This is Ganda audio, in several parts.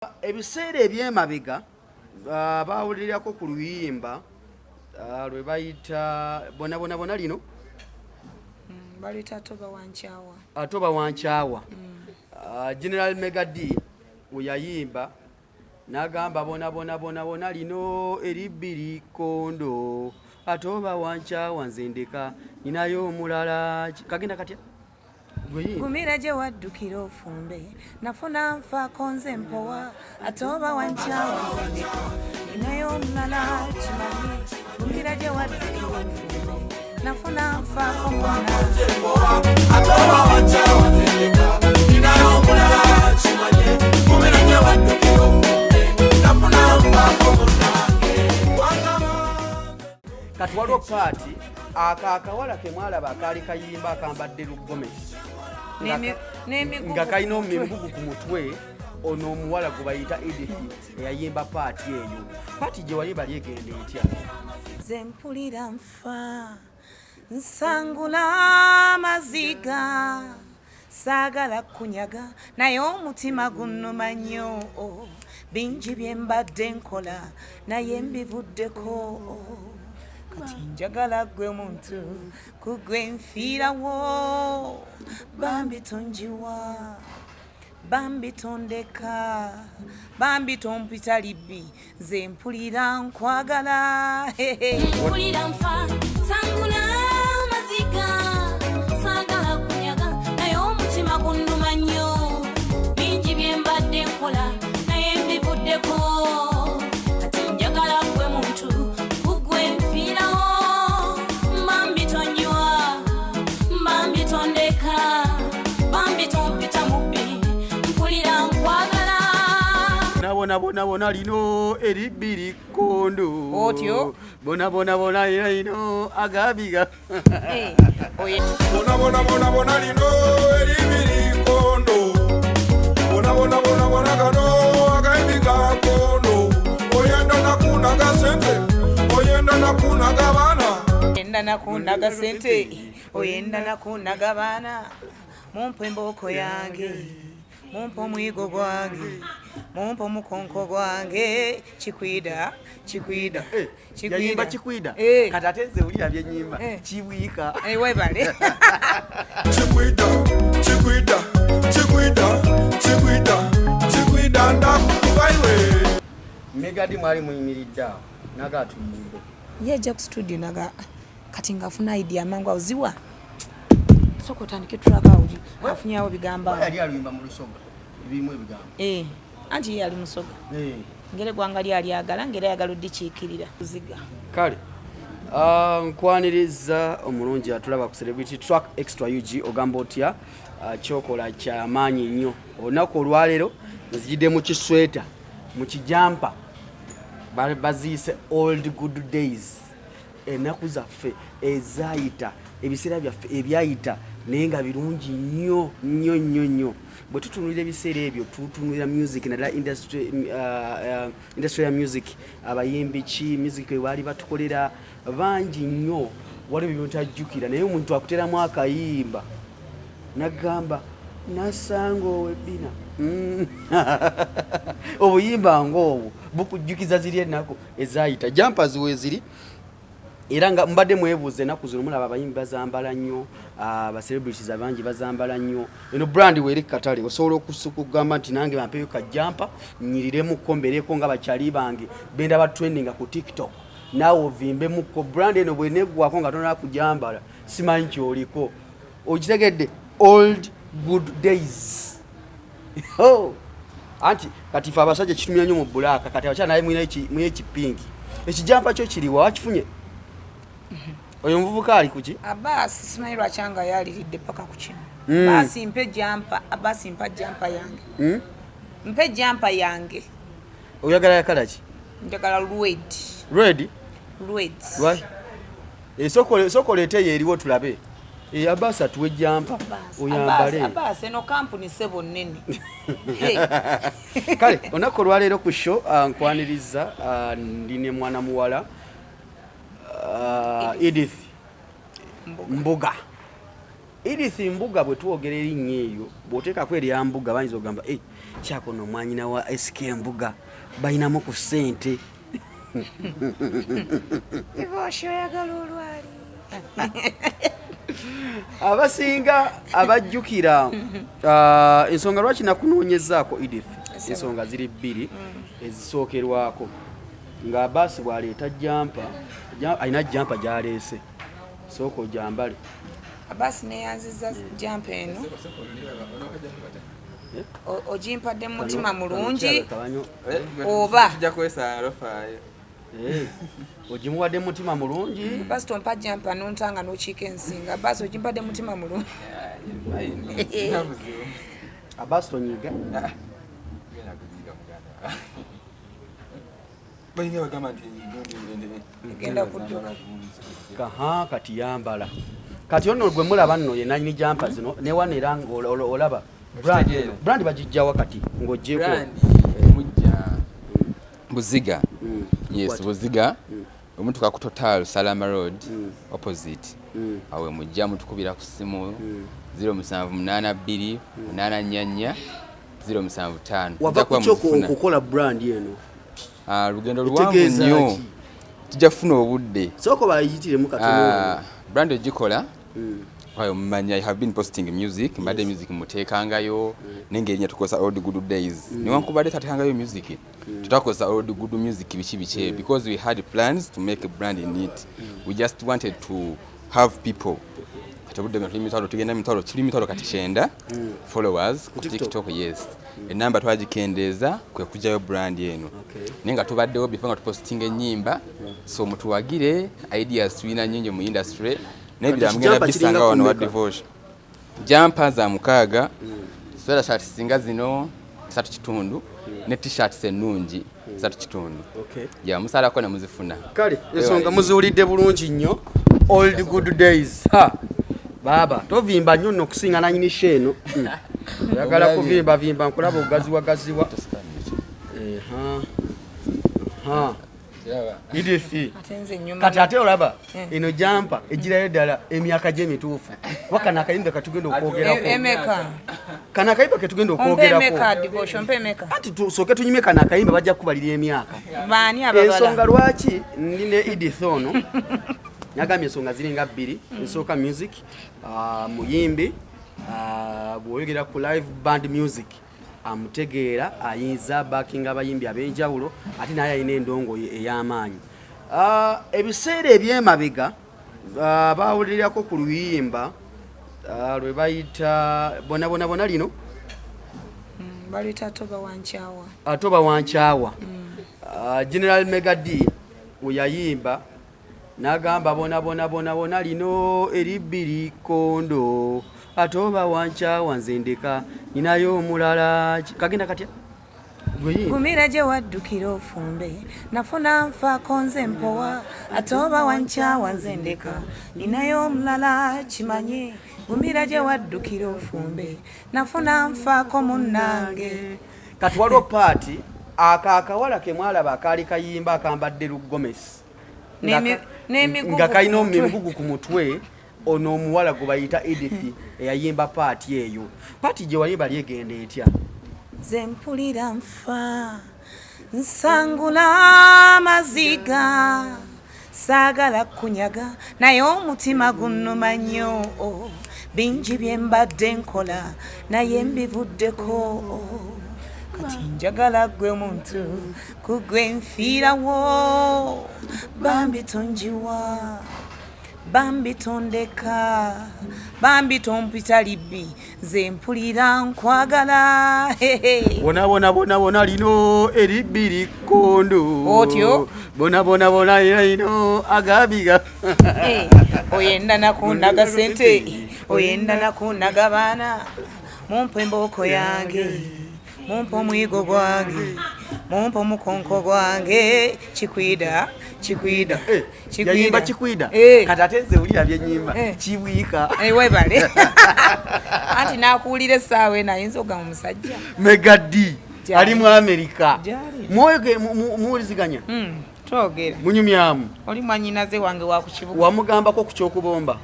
Ebiseera ebyemabega baawulirirako ku luyimba lwe bayita bona lino balita Atoba Wankyawa. Atoba Wankyawa. General Megadi we yayimba n'agamba bona lino eribbiri kondo Atoba Wankyawa nzendeka ninayo omulala kagenda katya Gumira gye waddukira ofumbe nafuna nfaako nze mpowa Atoba Wankyawa nzendeka ninayo omulala kimanyi gumira gye waddukira ofumbe nafuna nfaako nze mpowa Atoba Wankyawa nzendeka ninayo omulala kimanyi gumira gye waddukira ofumbe nafuna nfaako kati waliwo paati akawala ke mwalaba akaali kayimba akambadde lugomesi nga kalina emigugu ku mutwe ono omuwala gwe bayita Edith eyayimba paati eyo. Paati gye wayimba lyegenda etya? Nze mpulira nfa nsangula amaziga saagala kunyaga naye omutima gunnuma nnyo bingi bye mbadde nkola naye mbivuddeko kati njagala gwe muntu kugwe nfiirawo bambi tonjiwa bambi tondeka bambi tompita libbi nze mpulira nkwagala mpulira nfa sangula amaziga saagala kunyaga naye omutima gunnuma nnyo bingi bye mbadde nkola naye mbivuddeko kati njagala gwe muntu bona lino eribbiri kondo otyo bona lino agabiga bona lino eribbiri kondo bona gano agabiga kondo oyenda nakunaga sente oyenda nakunaga bana oyenda nakunaga sente oyenda nakunaga bana mumpe emboko yange mumpe omwigo gwange mumpe omukonko gwange chikwida yayimba chikwida kati ate nze wulira byenyimba kibwika webale chikwida ndakubaiwe Megadi mwali muyimiridde awo naga atuyimbe yejja ku studio naga kati ngafuna idea mangu auziwa soko tandike track auji afunyawo bigamba yali aluyimba mu lusoga ebimu ebigamba anti yali musoga ngere gwanga lyali agala ngere yagala dikiikirira kuziga kale nkwaniriza omulungi atulaba ku Celebrity Track Extra UG ogamba otya kyokola kya maanyi nnyo olunaku olwaleero nzijidde mu kisweta mu kijampa baziise old good days ennaku zaffe ezayita ebiseera byaffe ebyayita naye nga birungi nnyo bwe tutunulira ebiseera ebyo tutunulira music naddala industry ya music abayimbi ki music webaali batukolera bangi nnyo waliwo byotajjukira naye omuntu akuteramu akayimba nagamba nasanga owebina obuyimba ng'obwo bukujjukiza ziri ennaku ezayita jampa ziwe ziri era nga mbadde mwebuuze ennaku zino mulaba abayimbi bazambala nnyo aba celebrities abangi bazambala nnyo eno brand weeri katale osobola okugamba nti nange bampeyo kajampa nyiriremukko mbeereko nga bakyali bange benda ba trendinga ku TikTok naawe ovimbemukko brand eno bweneggwako nga tonala kujambala simanyi kyoliko okitegedde old good days anti kati fe abasajja kitumira nnyo mu bulaaka kati abakyala naye mwine ekipingi ekijampa kyo kiriwa wakifunye oyo muvubuka ali kuki abasi simanyi lwakyanga yaliridde paka ku kino basi mpe jampa abasi mpa jampa yange mpe jampa yange oyagala yakala ki njagala red why sokoleeteyo eriwo tulabe abasi atuwe jampa oyambale abasi eno kampuni sebo nnene kale olunaku olwaleero ku show nkwaniriza ndine mwana muwala Edith Mbuga Edith Mbuga bwe tuwogera erinnya eyo bw'oteekako erya Mbuga bayinza okugamba kyakono mwanyina wa SK Mbuga bayinamu ku ssente Ivosho yagala olwali abasinga abajjukira ensonga lwaki nakunoonyezaako Edith ensonga ziri bbiri ezisookerwako nga Abbas bw'aleeta jampa alina jampa gy'aleese sooka ojambale Abbas neyanziza jampa eno ogimpadde mu mutima mulungi oba ogimuwadde mutima mulungi Abbas tompa jampa nontanga nokiika ensinga Abbas ogimpadde mutima mulungi Abbas tonyiga genda kudduka kaha kati yambala kati ono gwe mulaba nno ye nanyini jampa zino newana era ng'olaba brand bagijja wakati ng'ogyeko Buziga. Yes, Buziga. Omuntu ka ku Total Salama Road opposite. Awe mujja mutukubira ku simu 0782 844 075. Wava kuchoko okukola brand yeno. Lugendo luwanvu nnyo. Tujja kufuna obudde. Soko bayitiremu katono. Brand ogikola. Wayo manya I have been posting music, mbadde music mutekangayo nengeri tukosa old good days. Niwankubadde tatekangayo music. Tutakosa old good music bichi because we had plans to make a brand in it. We just wanted to have people. Katobudde nga mitalo tugenda mitalo katishenda followers ku TikTok yes. Enamba twagikendeza kwe kujayo brand yeno. Nenga tubaddewo before nga tuposting ennyimba so mutuwagire ideas twina nyingi mu industry. Nebira mgenda bisanga wano wa devotion. Jumper za mukaaga. Swela shirt singa zino 3 kitundu ne t-shirts ennungi 3 kitundu. Okay. Ya musala ko na muzifuna. Kale ensonga muzuulidde bulungi nnyo old good days. Ha. Baba tovimba nnyo nno kusinga nanyini sheno. Yagala kuvimba nkulaba ogaziwa. Ha. Idifi. Kati ate olaba eno jampa ejirayo ddala emyaka gye mituufu. Wakana akayimba katugenda okwogerako. Emeka. Kana akayimba ketugenda okwogerako. Emeka devotion Emeka. Ati tusooke tunyime kana akayimba bajja kubalira emyaka. Baani ababala. Ensonga lwaki nine Edith ono nagambye ensonga ziringa bbiri. Nsooka music, muyimbi, bw'oyogera ku live band music. Amutegeera ayinza backing abayimbi ab'enjawulo ate naye ayina endongo ey'amaanyi. Ebiseera ebyemabega baawulirirako ku luyimba lwe bayita bona lino balita Atoba Wankyawa. Atoba Wankyawa. General Mega D we yayimba n'agamba bona lino eribbiri kondo Atoba Wankyawa nzendeka ninayo omulala kagenda katya Gumira gye waddukira ofumbe nafuna nfaako nze mpowa Atoba Wankyawa nzendeka ninayo omulala kimanye Gumira gye waddukira ofumbe nafuna nfaako munnange. Kati waliwo paati akawala ke mwalaba akaali kayimba akambadde Lugomesi nga kalina emigugu ku mutwe ono omuwala gwe bayita Edith eyayimba paati eyo. Paati gye wayimba lyegenda etya? Nze mpulira nfa nsangula amaziga saagala kunyaga naye omutima gunnuma nnyo bingi bye mbadde nkola naye mbivuddeko kati njagala gwe muntu ku gwe nfiirawo bambi tonjiwa bambi tondeka bambi tompita libbi nze mpulira nkwagala bona lino eribbiri kondo otyo bona lino agabiga oyenda nakunaga sente oyenda nakunaga baana mumpe embooko yange mumpe omwigo gwange mumpe omukonko gwange chikwida yayimba chikwida kati ate nze ulira byenyimba kibwika webale anti nakuwulira essaawa eno ayinza ogamba omusajja Mega D ali mu Amerika mwoge muwuliziganya twogera munyumyamu oli mwanyinaze wange wakukibuga wamugambako ku kyokubomba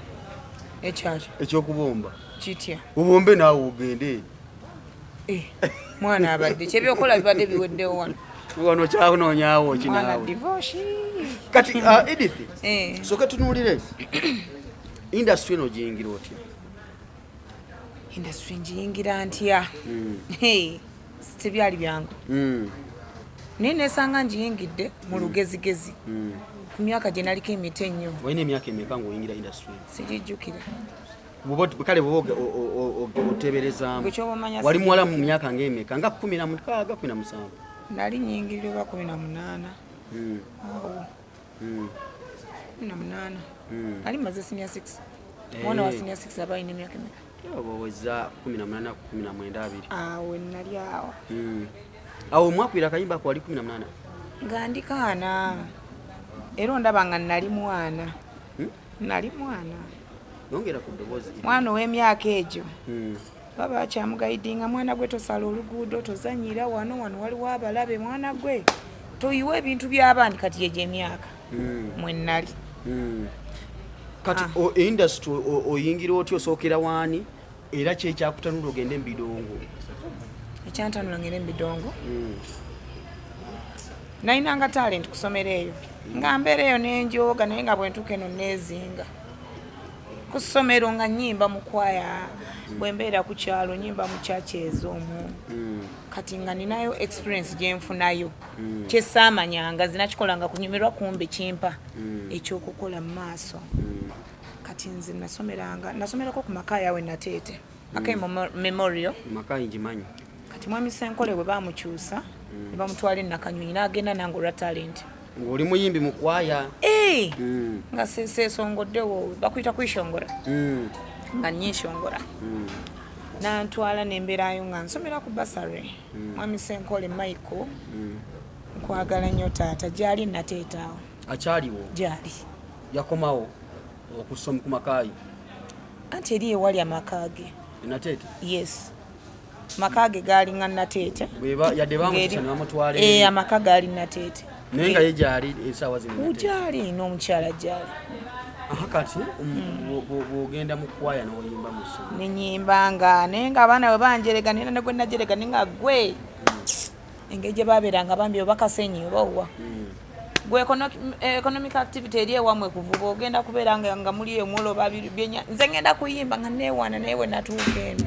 ekyaki ekyokubomba kitya ubombe naawe ogende mwana abadde kyebyokola bibadde biweddewo wano wano kyawonoonyawo mwana kinaawe divorce kati Edith soke tunuulire industry eno giyingira otya industry njiyingira ntya tebyali byangu naye nesanga njiyingidde mu lugezigezi ku myaka gye naliko emito ennyo olina emyaka emeka ngaoyingira industry sigijjukira kale bwoba oteberezaamu wali muwala mu myaka ngaemeka nga 16 17 nali nyingirirwa 18 awo 18 nali maze senior 6 mwana wa senior 6 aba alina emyaka emeka oboweza 18 19 awo nali awo awo mwakwira akayimba ko wali 18 nga ndi kaana era ondaba nga nali mwana yongera ku ddoboozi mwana ow'emyaka egyo baba bakyamugaidinga mwana gwe tosala oluguudo tozanyira wano waliwo abalabe mwana gwe toyiwa ebintu by'abandi kati yegyo emyaka mwe nnali kati industry oyingira otya osookera waani era kyekyakutanula ogende embidongo ekyantanula ngende embidongo nalinanga talent kusomera eyo nga mbeera eyo nenjoga naye nga bwentuuka eno nezinga ku ssomero nga nnyimba mu kwaya bwembeera ku kyalo nyimba mu kyakyezo omwo kati nga ninayo experience gyenfunayo kyesaamanyanga zinakikolanga kunyumirwa kumbi kimpa ekyokukola mu maaso kati nze nasomerako ku Makaaya we Nateete Makaaya Memorial Makaaya njimanyi kati mwami Senkole bwe bamukyusa ne bamutwala e Nakanyonyi n'agenda nange olwa talent ng'oli muyimbi mu kwaya nga seesongoddewo bakuyita kwishongora nga nnyishongora nantwala nembeerayo nga nsomera ku basare mwami Senkole Michael nkwagala nnyo taata gyali Nateete awo akyaliwo gyali yakomawo okusoma ku Makaaya anti eri ewali amakaage Nateete yes makaage gaali nga Nateete yadde bamukyusa ne bamutwala amaka gaali Nateete naye nga ye gyali esaawa zino gyali n'omukyala gyali kati bw'ogenda mu kwaya n'oyimba mu ssomero nenyimbanga naye nga abaana bwe banjerega nera ne gwe najerega ne nga gwe engeri gye babeeranga bambi oba kasenyi oba owa gwe economic activity eri ewamwe kuvuba ogenda kubeera nga muli emwola oba nze ngenda kuyimba nga neewaana naye bwe natuuka eno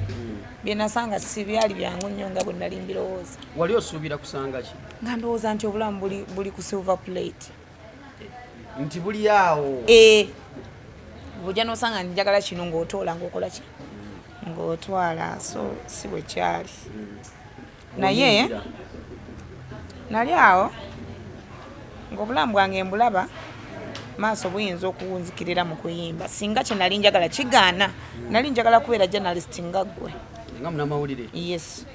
byenasanga si byali byangu nnyo nga bwe nali mbirowooza wali osuubira kusanga ki nga ndowooza nti obulamu buli ku silver plate nti buli awo bujja nosanga njagala kino ng'otoola ng'okola ki ng'otwala so si bwe kyali naye nali awo ng'obulamu bwange mbulaba maaso buyinza okuwunzikirira mu kuyimba singa kye nali njagala kigaana nali njagala kubeera journalist nga ggwe nga munamawulire yes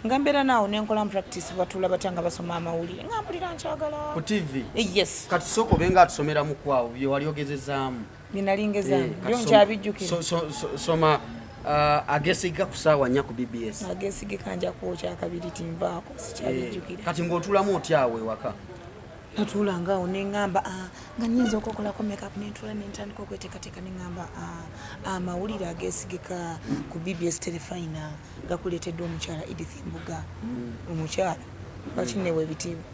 nga mbeera naawo nenkola mu practice batuula batya nga basoma amawulire nga mpulira nkyagala ku TV yes kati sooka obenga atusomera mu kwawo bye wali ogezezaamu bye nali ngezaamu byo nkyabijjukira soma agesiga ku ssaawa 4 ku BBS agesigika nja kwokya akabiri tinvaako sikyabijjukira kati ng'otulamu otyawo ewaka natuulanga awo neŋŋamba nga nnyinza okukolako makeup nentuula nentandika okweteekateeka neŋŋamba amawulire ageesigika ku BBS telefina gakuleetedde omukyala Edith Mbuga omukyala gakinewa ebitiibwa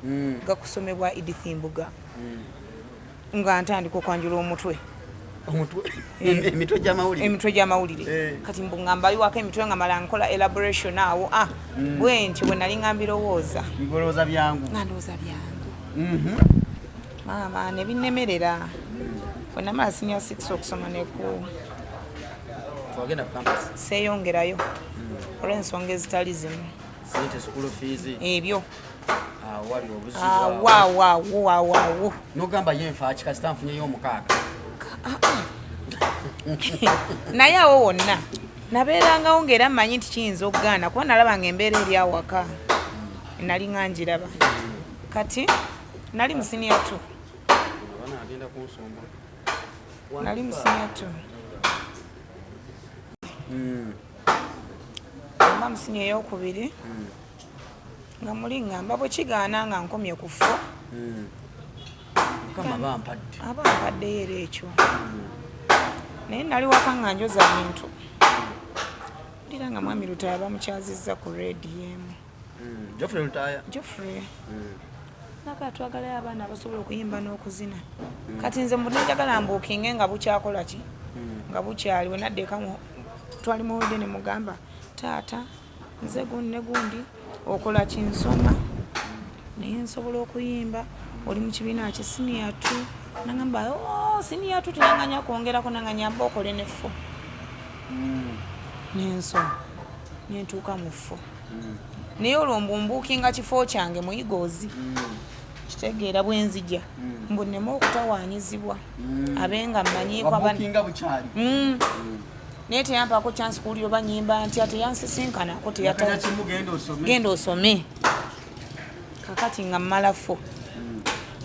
gakusomebwa Edith Mbuga nga ntandika okwanjula omutwe emitwe gy'amawulire kati mbuŋŋamba yiwako emitwe nga mala nkola elaboration awo bwe ntyo bwe nali ŋambirowooza ngolowooza byangu nga ndowooza byangu maama nebinemerera bwe namala senior 6 okusoma seeyongerayo olw'ensonga ezitali zimu ebyo waawo nogamba yenfa kikasita nfunyeyo omukaaga naye awo wonna nabeerangawo ng'era mmanyi nti kiyinza okugaana kuba nalabanga embeera eri awaka nali nga njiraba kati nali mu senior 2 nali mu senior 2 mba mu senior ey'okubiri nga muli ngamba bwe kigaana nga nkomye ku 4 abampaddeyo era ekyo naye nali waka nga njoza bintu era nga mwami Lutaya bamukyazizza ku radio Geoffrey Lutaya Geoffrey naka twagala abaana abasobola okuyimba n'okuzina kati nze mbunajagala mbuukinge nga bukyakola ki nga bukyali we naddeka twali muwedde ne mugamba taata nze gunne gundi okola kinsoma naye nsobola okuyimba oli mu kibiina ki senior 2 nangamba senior 2 tinanganya kwongerako nanganya mba okole ne 4 nensoma nentuuka mu 4 naye olwo mbumbuukinga kifo kyange muyigozi kitegeera bwenzija mbunemu okutawaanyizibwa abenga mmanyiiko naye teyampako chance kuwuli oba nyimba ntya teyansisinkanako genda osome kakati nga mmala 4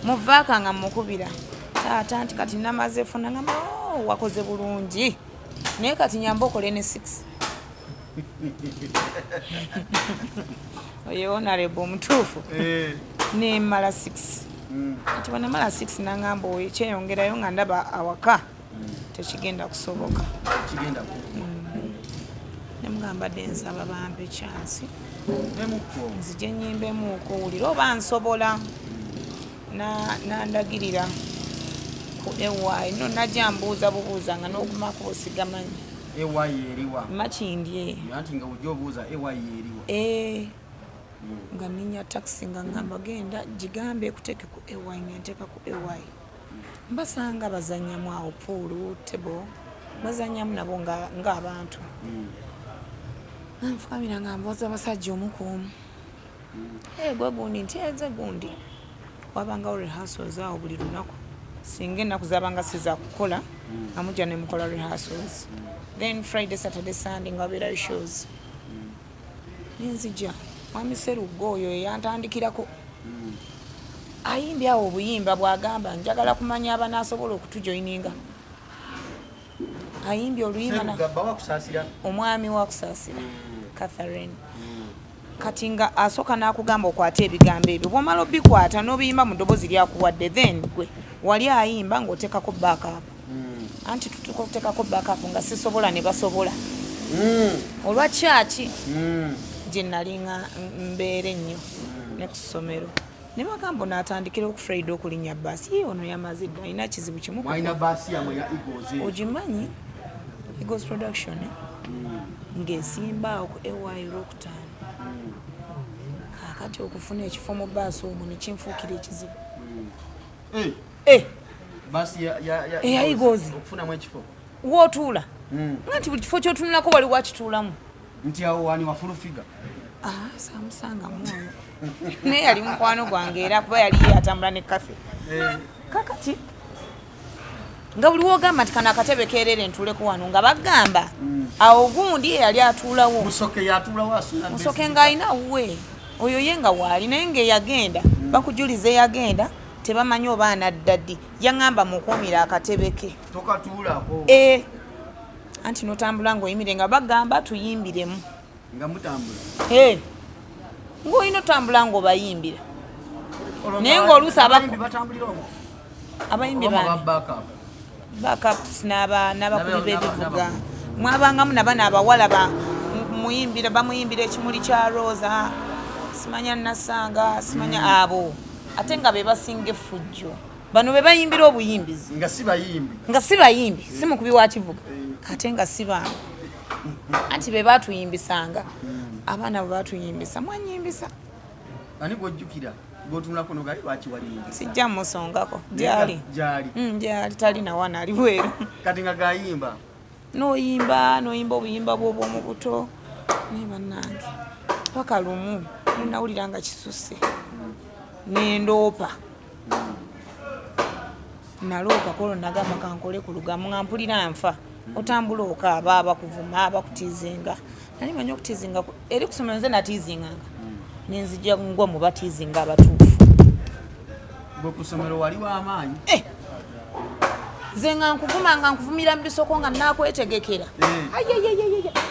muvaaka nga mukubira taata nti kati namaze funa ngamba wakoze bulungi naye kati nyamba okole ne 6 oyo honorable omutuufu nemmala 6 kati bwenamala 6 nangamba oyo kyeyongerayo nga ndaba awaka tekigenda kusoboka nemugamba dde nsaba bampe chansi nzije nyimbemuuko wulira oba nsobola nandagirira ku ewayi no najja mbuuza bubuuza nga n'okumako osigamanyi ewayi eriwa makindye anti nga ujja obuuza ewayi eriwa nga ninya taxi nga ngamba genda gigambe ekuteeke ku ewayi ngenteeka ku ewayi mbasanga bazannyamu awo puulu tebo bazannyamu nabo ng'abantu nanfukamira nga mbooza abasajja omukuumu gwe gundi nti eze gundi wabangawo rehearsals awo buli lunaku singa ennaku zabanga siza kukola nga mujja ne mukola rehearsals then Friday Saturday Sunday nga wabeerayo shows nenzija mwami Seruggo oyo yantandikirako ayimbye awo obuyimba bwagamba njagala kumanya abanaasobola okutujoininga ayimbye oluyimba omwami wakusaasira Catherine kati nga asooka n'akugamba okwata ebigambo ebyo bw'omala obikwata n'obiyimba mu ddoboozi lyakuwadde then gwe wali ayimba ng'oteekako backup anti tutuka okuteekako backup nga sisobola ne basobola olwa kyaki gye nali nga mbeera ennyo ne ku ssomero ne bagamba n'atandikira okufraid okulinnya baasi ono yamaze dda alina kizibu kimu ogimanyi Eagles production ng'esimbaawo ku ewayi olwokutaano kakati okufuna ekifo mu baasi omwo ne kinfuukira ekizibu eya Eagles okufunamu ekifo wootuula nga nti buli kifo kyotunulako wali wakituulamu nti awo wani wafulufiga samusanga mwoyo naye yali mukwano gwange era kuba yali atambula ne kafe kakati nga buli wogamba nti kano akatebe keerere ntuuleko wano nga bagamba awo gundi yali atuulawo musoke ng'alina wuwe oyo ye nga waali naye ng'eyagenda bakujuliza eyagenda tebamanyi oba anadda ddi yaŋŋamba mukuumira akatebe ke tokatuulako anti notambula ng'oyimire nga bagamba tuyimbiremu nga mutambula ng'olina otambula ng'obayimbira naye ng'oluusi abayimbi backups n'abakuli b'ebivuga mwabangamu nabana abawala bamuyimbira ekimuli kya roza simanya nasanga simanya abo ate nga be basinga effujjo bano be bayimbira obuyimbizi nga si bayimbi si mukubi wa kivuga ate nga si bantu anti be batuyimbisanga abaana bwe batuyimbisa mwanyimbisa ani gwojjukira gwotunulako nogali lwaki wayimbisa sijja musongako gyali talina wana ali bweru kati nga gayimba noyimba obuyimba bw'obwomu buto naye bannange paka lumu nenawulira nga kisuse nendoopa naloopa kolo nagamba kankole ku lugamu nga mpulira nfa otambula okaaba abakuvuma abakutiizinga nali manyi okutiizinga eri kusomero nze natiizinganga nenzija ngwa mu batiizinga abatuufu gwe ku ssomero wali w'amaanyi nze nga nkuvumira mu bisoko nga nakwetegekera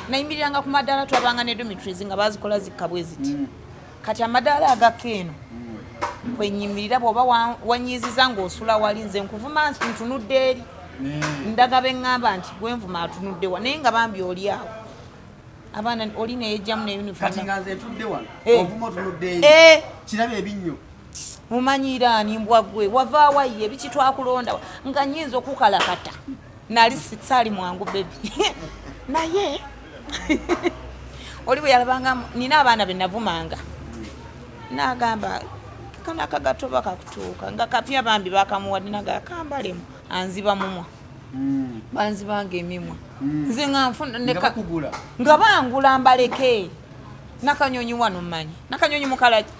nayimiriranga ku madaala twabanga ne dormitories nga bazikola zikka bwe ziti kati amadaala agakeeno kwenyimirira bw'oba wanyiiziza ng'osula wali nze nkuvuma ntunudde eri ndaga beŋŋamba nti gwenvuma atunudde wa naye nga bambi oli awo abaana oli neyejjamu ne uniform kati nga nze ntudde wano Eh. ovuma otunudde kiraba ebinnyo mumanyiraani mbwaggwe wavaawa ye biki twakulonda nga nyinza okukalakata nali saali mwangu bebi naye oli bwe yalabanga nina abaana be navumanga n'agamba kana akagatoba kakutuuka nga kapya bambi bakamuwadde naga akambalemu anziba mumwa banzibanga emimwa nze nga nfuna bakugula nga bangula mbaleke nakanyonyi wano mmanyi nakanyonyi mukalaki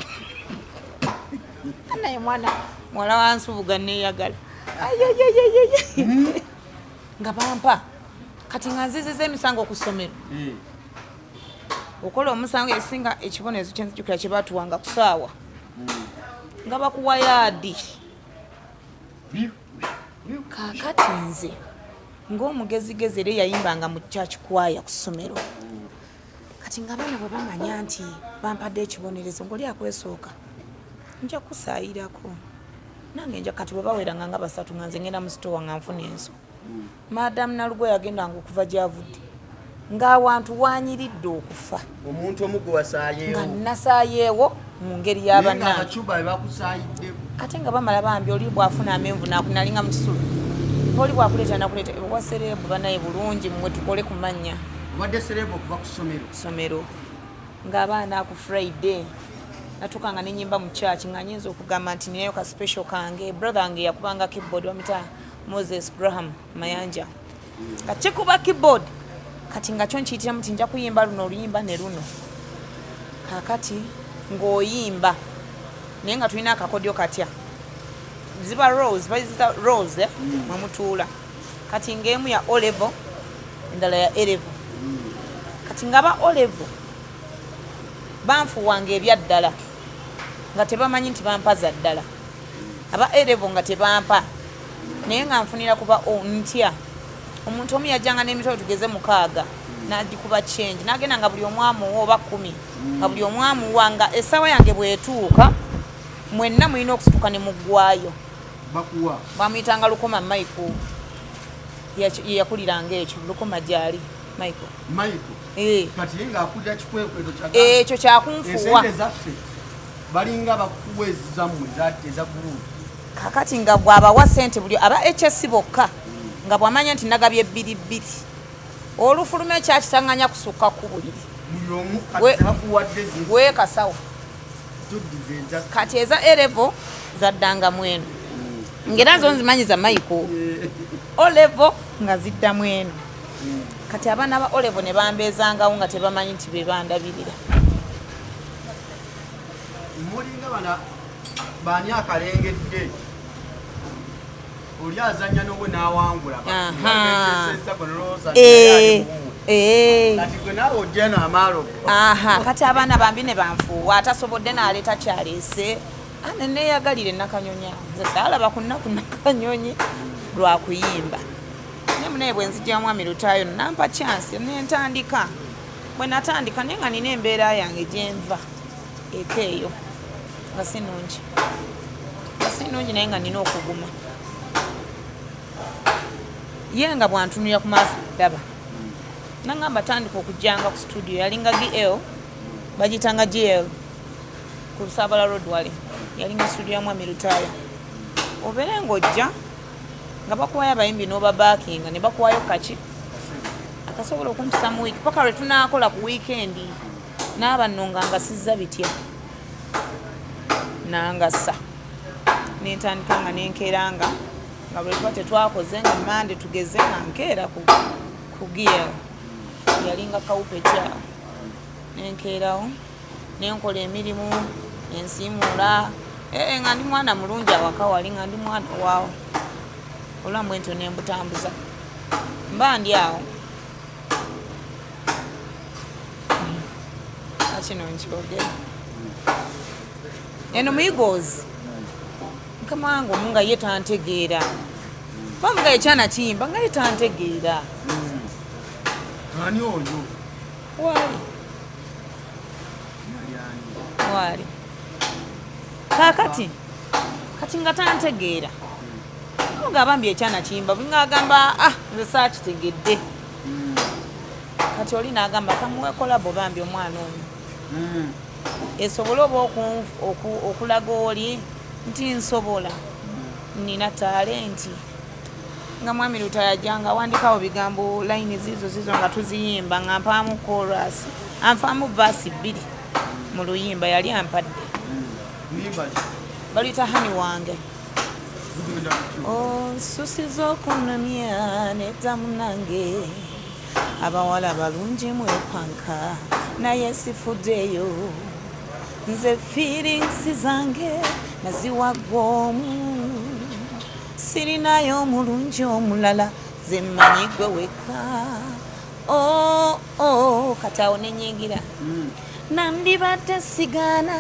naye mwana mwala wansubuga neyagala nga bampa kati nga nziziza emisango ku ssomero okola omusango esinga ekibonezo kyenzijukira kye batuwanga ku saawa nga bakuwa yaadi kaakati nze ng'omugezigezi era yayimbanga mu church choir ku ssomero kati nga abaana bwe bamanya nti bampadde ekibonerezo ng'oli akwesooka nja kusaayirako nange nja kati bwe baweranga nga basatu nga nze ngenda mu sitowa nga nfuna enso maadamu nalugwe yagendanga okuva gy'avudde ng'awantu wanyiridde okufa omuntu omu gwe wasaayeewo nga nasaayeewo mu ngeri y'abannange abacuba bakusaayidde ate nga bamala bambi oli bwafuna amenvu nakunalinga mu kisulu oli bwakuleeta nakuleeta ewaserebu banaye bulungi mmwe tukole ku mannya obadde serebu okuva ku ssomero ng'abaana ku friday natukanga nenyimba mu church nga nyinza okugamba nti ninayo ka special kange brother wange yakubanga keyboard wamita Moses Graham Mayanja kachikuba keyboard kati nga kyo nkiyitiramu nti nja kuyimba luno oluyimba ne luno kakati ng'oyimba naye nga tulina akakodyo katya ziba rose bazita rose mwemutuula kati ng'emu ya olevo endala ya erevo kati nga ba olevo banfuwanga ebyaddala nga tebamanyi nti bampaza ddala aba erevo nga tebampa naye nga nfunira kuba ntya omuntu omu yajjanga n'emitolo tugeze 6 n'agikuba change n'agenda nga buli omwamu oba 10 nga buli omwamu wanga essaawa yange bwetuuka mwenna mulina okusituka ne muggwayo bakuwa bamuyitanga Lukoma Michael yakuliranga ekyo Lukoma gyali Michael kati nga akulira kikwekweto ekyo kyakunfuwa ezaffe balinga bakuwa ezammwe eza gurupu kakati nga bw'abawa ssente buli aba HS bokka nga bw'amanya nti nagabye 2 olufuluma ekyakitanganya kusukka ku buliri weekasawo kati eza erevo zaddanga mweno ngera zo nzimanyi za Michael olevo nga zidda mweno kati abaana ba olevo ne bambeezangawo nga tebamanyi nti be bandabirira mulinga bana baani akalengedde oli azanya n'obwe n'awangula kati gwe naawe ojja n'amaalo kati abaana bambi ne banfuuwa atasobodde n'aleeta kyaleese ane neeyagalire nakanyonyi nze saalaba ku nnaku nakanyonyi lwakuyimba naye munaye bwe nzijja mwami Lutaayo nampa chance nentandika bwe natandika naye nga nina embeera yange gyenva eka eyo nga sinungi naye nga nina okuguma ye nga bwantunulira ku maaso daba nangamba tandika okujjanga ku studio yalinga GL bagitanga GL ku Lusabala Road wale yalinga studio ya mwami Lutaayo obeere ng'ojja nga bakuwayo abayimbi n'obabakinga ne bakuwayo kaki akasobola okumpisa mu wiiki paka lwe tunaakola ku wiikendi n'aba nno nga ngasizza bitya nangasa nentandika nga nenkeeranga nga bwe tuba tetwakoze nga mande tugeze nga nkeera ku GL yalinga kawupetya nenkeerawo nenkola emirimu ensiimuula nga ndi mwana mulungi awaka wali nga ndi mwana waawo olwamwe ento nembutambuza mba ndi awo akino nkyogera eno muyigozi mukama wange omu nga ye tantegeera bamuga ekyana kiyimba nga ye tantegeera ani oyo waali kakati kati nga tantegeera nga bambi ekyana kiyimba binga agamba nze saakitegedde kati oli n'agamba kamuwe kolabo bambi omwana ono esobola oba okulaga oli nti nsobola nina talenti nga mwami Lutaya yajjanga awandikawo bigambo layini zizo nga tuziyimba nga mpaamu chorus anfaamu vaasi 2 mu luyimba yali ampadde baluyita hani wange osusiza okunamya nedda munange abawala balungi mwepanka naye sifuddeyo nze feelings zange naziwagwoomu sirinayo omulungi omulala ze mmanyi gwe weka kati awo nenyingira nandibadde sigaana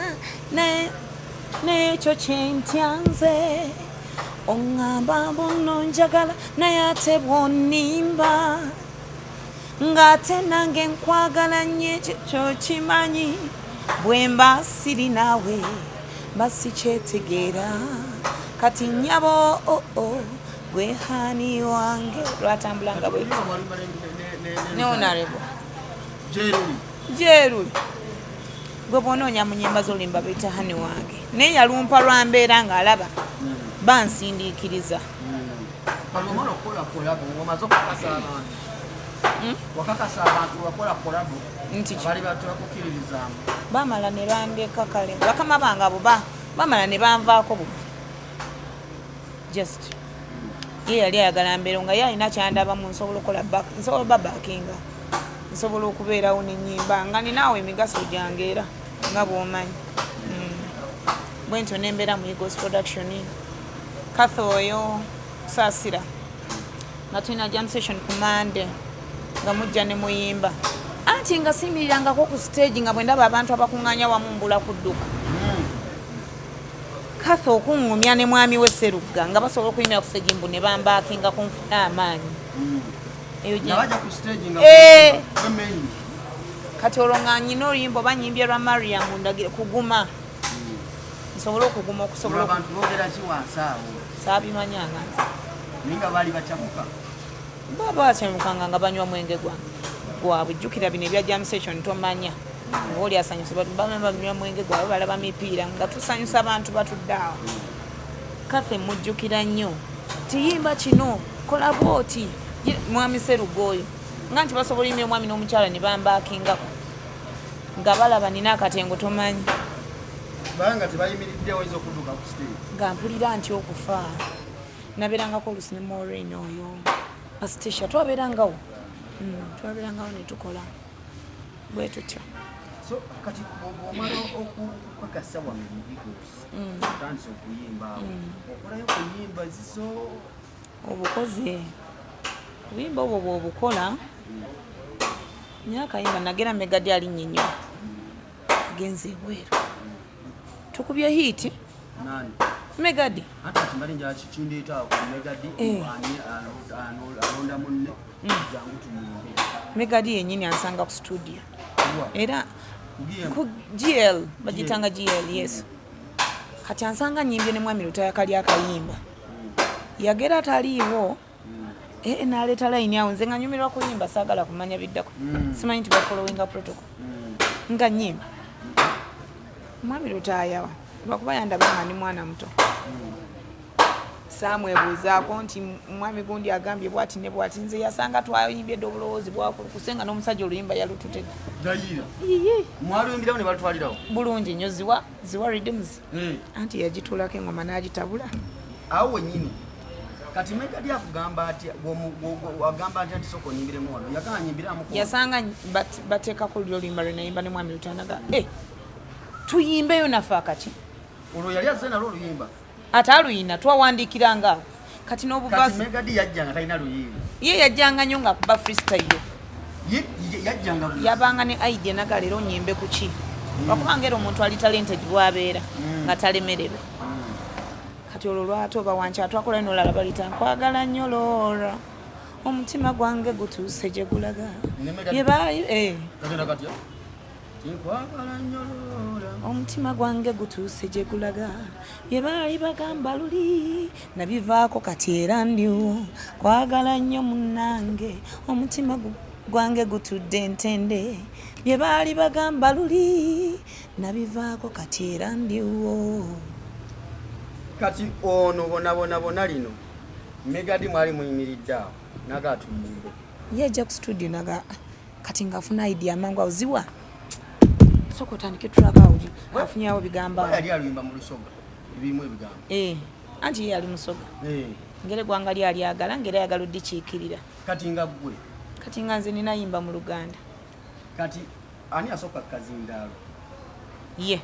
n'ekyo kyentyanze oŋŋamba mbuno njagala naye ate bw'onnimba ng'ate nange nkwagala nnyo ekyo kimanyi bwe mba siri naawe mba sikyetegeera kati nnyabo gwe hani wange lwatambulanga bwe ne honorable Jeruli gwe bw'onoonya mu nnyimba z'olimba buyita hani wange naye yalumpa lwa mbeera ng'alaba bansindiikiriza nti bamala ne bandeka kale bakama bange abo bamala ne banvaako bubi just ye yali ayagala mbeero nga ye alina kyandabamu nsobola babakinga nsobola okubeerawo n'ennyimba nga ninaawe emigaso gyange era nga bw'omanyi bwe ntyo nembeera mu Eagles production Katho oyo saasira nga tulina jam session ku Monday nga mujja ne muyimba anti nga simirirangako ku stage nga bwe ndaba abantu abakuŋŋaanya wamu mbula kudduka Katho okuŋŋumya ne mwami we Sserugga nga basobola okuyimira ku stage mbu ne bambakinga ku nfuna amaanyi kati olwo nga nyina oluyimba oba nyimbye lwa Mariam ndagire kuguma nsobola okuguma okusobola abantu boogera ki wansi awo saabimanyanga ninga baali bakyamuka baba bakyamukanga nga banywa mwenge gwabwe jjukira bino ebya jam session tomanya nga oli asanyusa banywa mwenge gwabwe balaba mipiira nga tusanyusa abantu batudde awo Kathe mujjukira nnyo tiyimba kino kola booti mwami Sserugga oyo nga nti basobola yimira omwami n'omukyala ne bambakingako nga balaba nina akatengo tomanyi banga tebayimiridde oyinza okudduka ku stage nga mpulira nti okufa nabeerangako olusi ne Maureen oyo Astisha twabeerangawo ne tukola bwe tutyo so kati omala okukakasa wano mu Eagles otandise okuyimba okolayo ku nnyimba ziso obukozi obuyimba obwo bw'obukola myaka yimba nagera Megadi alinnye nnyo agenze ebweru tukubye hiti nani Megadi hata timbali nja kikindeeta ku Megadi ani alonda munne jangu tumuyimbe Megadi yennyini ansanga ku studio era ku GL bagitanga GL yes kati ansanga nyimbye ne mwami Lutaya kali akayimba yagera taliiwo naleeta layini awo nze nga nyumirwa kuyimba saagala kumanya biddako simanyi nti bafollowinga protocol nga nnyimba mwami Lutaya lwakuba yandabanga ndi mwana muto saamwebuuzaako nti mwami gundi agambye bwati ne bwati nze yasanga twayimbye dde obulowoozi bwakulukuse nga n'omusajja oluyimba yalututedde gayira mwaluyimbirawo ne balutwalirawo bulungi nnyo ziwa rhythms anti yagituulako engoma n'agitabula awo wennyini kati Megadi akugamba atya agamba atya nti soko onyimbiremu wano yagala nyimbiramu yasanga bateekako oluyimba lwe nayimba ne mwami Lutanaga tuyimbeyo nafe akati olwo yali azze nalwo oluyimba ate aluyina twawandiikiranga kati n'obuvaasi Megadi yajjanga talina luyimba ye yajjanga nnyo ng'akuba freestyle yajjanga yabanga ne idea naga leero nyimbe ku ki lwakubanga era omuntu ali talented bwabeera nga talemererwa kati olwo lwate oba wanki atwakola nolala balita nkwagala nnyo Lora omutima gwange gutuuse gye gulaga omutima gwange gutuuse gye gulaga bye baali bagamba luli nabivaako kati era ndiwo kwagala nnyo munnange omutima gwange gutudde ntende bye baali bagamba luli nabivaako kati era ndiwo. Kati ono bona lino Megadi mwali muyimiridde awo naga atumudde yajja ku studio naga kati ngafuna idea mangu auziwa soko tandike track auji afunyawo bigamba yali aluyimba mu lusoga ebimu ebigamba anti yali musoga ngere gwanga lyali agala ngere yagala oddikiikirira kati nga gwe kati nga nze ninayimba mu Luganda kati ani asoka kazindaalo ye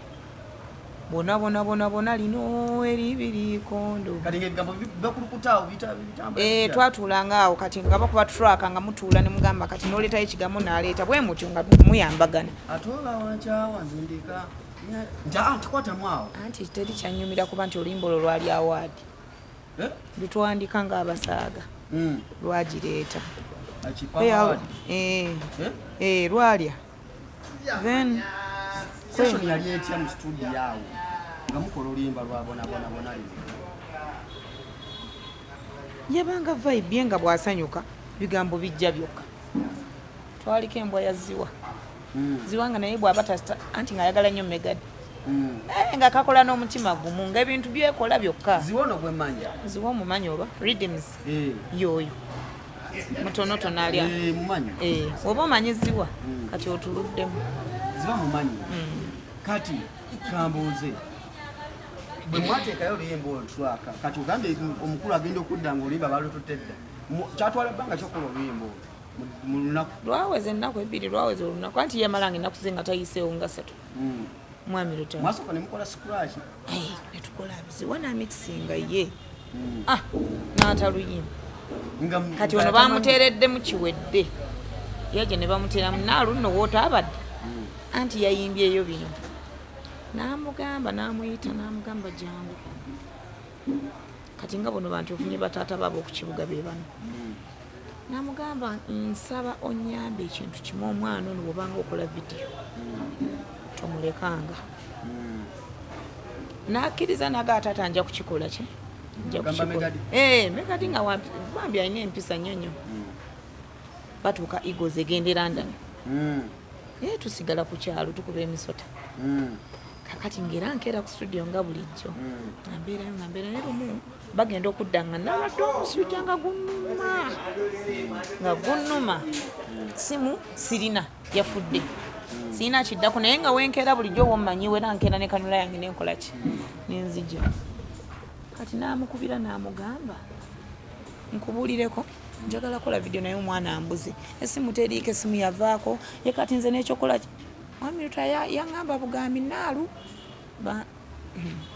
bona lino eribiri kondo kati ngebigambo bakulukutaawo bitamba twatuulanga awo kati nga bakuba track nga mutuula ne mugamba kati n'oleetayo ekigambo n'aleeta bwe mutyo nga muyambagana ate oba wankyawa nzindika nja tukwatamu awo anti teri kyanyumira kuba nti oluyimba olwo lwali awaadi lutwandika ng'abasaaga lwagireeta lwalya then session yali etya mu studio awo nga mukola oluyimba lwa bona lino yabanga vibe nga bwasanyuka bigambo bijja byokka twaliko embwa ya ziwa ziwanga naye bw'aba anti ng'ayagala nnyo Megadi nga kakola n'omutima gumu ng'ebintu byekola byokka ziwa ono gwe mmanja ziwa omumanyi oba rhythms yoyo mutonotono alya mumanyi oba omanyi ziwa kati otuluddemu ziwa mumanyi kati kambuuze bwe mwateekayo oluyimba olutwaka kati ogambe omukulu agenda okudda ng'oluyimba balututedda kyatwala ebbanga kyokola oluyimba mu lunaku lwaweza ennaku ebbiri lwaweza olunaku anti yamalanga ennaku ze nga tayiseewo nga 3 mwami lutaano mwasooka ne mukola scratch netukola ziwa namixinga ye n'ataluyimba kati ono bamuteereddemu kiwedde yaje ne bamuteeramu naalu nno wootaabadde anti yayimbyeyo bino n'amugamba n'amuyita n'amugamba jangu kati nga bono bantu ofunye bataata baabo ku kibuga be bano n'amugamba nsaba onyambe ekintu kimu omwana ono bw'obanga okola vidiyo tomulekanga n'akkiriza naga taata nja kukikola ki Megadi nga wambi alina empisa nnyonnyo batuuka Eagles egende London tusigala ku kyalo tukuba emisota kakati ngera nkeera ku studio nga bulijjo nambeerayo lumu bagenda okudda nga nalwadde omusujja nga gunnuma simu sirina yafudde sirina kiddako naye nga wenkeera bulijjo oba omumanyi wera nkeera ne kanula yange nenkola ki nenzija kati n'amukubira n'amugamba nkubuulireko njagala kola vidiyo naye omwana ambuze esimu teriiko esimu yavaako ye kati nze n'ekyokola Wamiruta yangamba bugambi naalu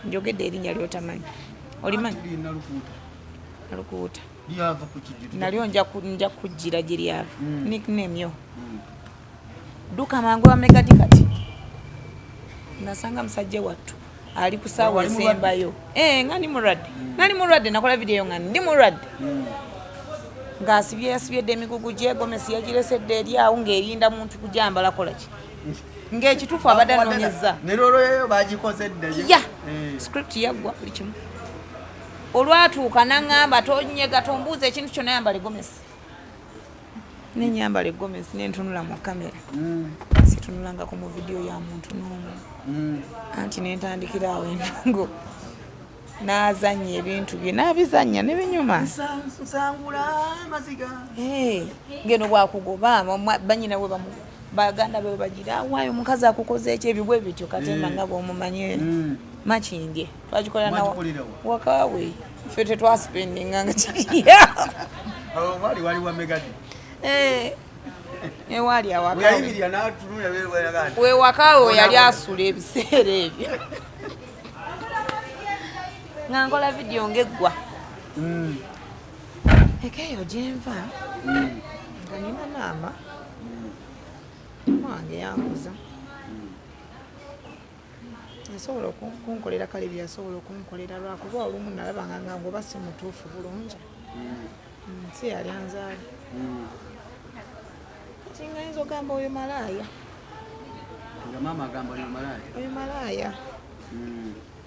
njogedde erinnya lyotamanyi olimanyi nalukuuta nalyo nja kujjira gye lyava nickname yo dduka mangu wa Megadi kati nasanga musajja wattu ali ku ssaawa esembayo nga nali mulwadde nakola vidiyo nga ndi mulwadde ng'asibyedde emigugu gye Gomesi yagiresedde eri awo ng'erinda muntu kujambala kola ki ng'ekituufu abadde anoonyezza nerolweyo bagikozedde script yaggwa buli kimu olwatuuka naŋŋamba tonyega tombuuza ekintu kyonna yambala Gomesi nenyambala Gomesi nentunula mu kamera situnulangako mu vidiyo ya muntu n'omu anti nentandikira awo endongo n'azannya ebintu bye n'abizannya ne binyuma ngeno bwakugoba banyina bwe baganda be bagira waayo omukazi akukoze ekyo ebyo bwe bityo katemba nga bw'omumanyi makindye twagikola wakaawe ffe tetwaspendinga nga kiriya waliwa Megadi ewaali we wakaawe yali asula ebiseera ebyo nga nkola vidiyo ng'eggwa ekeeyo gyenva nga nina maama wange yanguza asobola okunkolera kale byasobola okunkolera lwakuba olumu nalabanga nga ngoba si mutuufu bulungi si yali anzaala kati nga yinza ogamba oyo malaaya oyo malaaya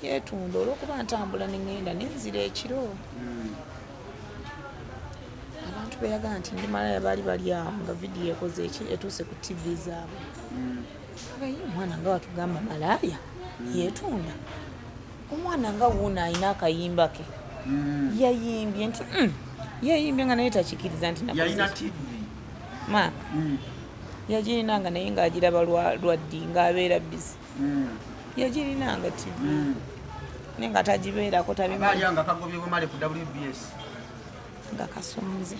yeetunda olw'okuba ntambula neŋŋenda nenzira ekiro abantu abantu beyaga nti ndi malaya bali awo nga vidiyo ekoze etuuse ku TV zaabwe abayi omwana nga watugamba malaya yeetunda omwana nga wuuna alina akayimba ke yayimbye nti yayimbye nga naye takikiriza nti yalina TV ma yagirinanga naye ng'agiraba lwaddi ng'abeera bisi yagirinanga TV naye nga tagibeerako tabimanyi nga kagobyebwe male ku WBS nga kasonze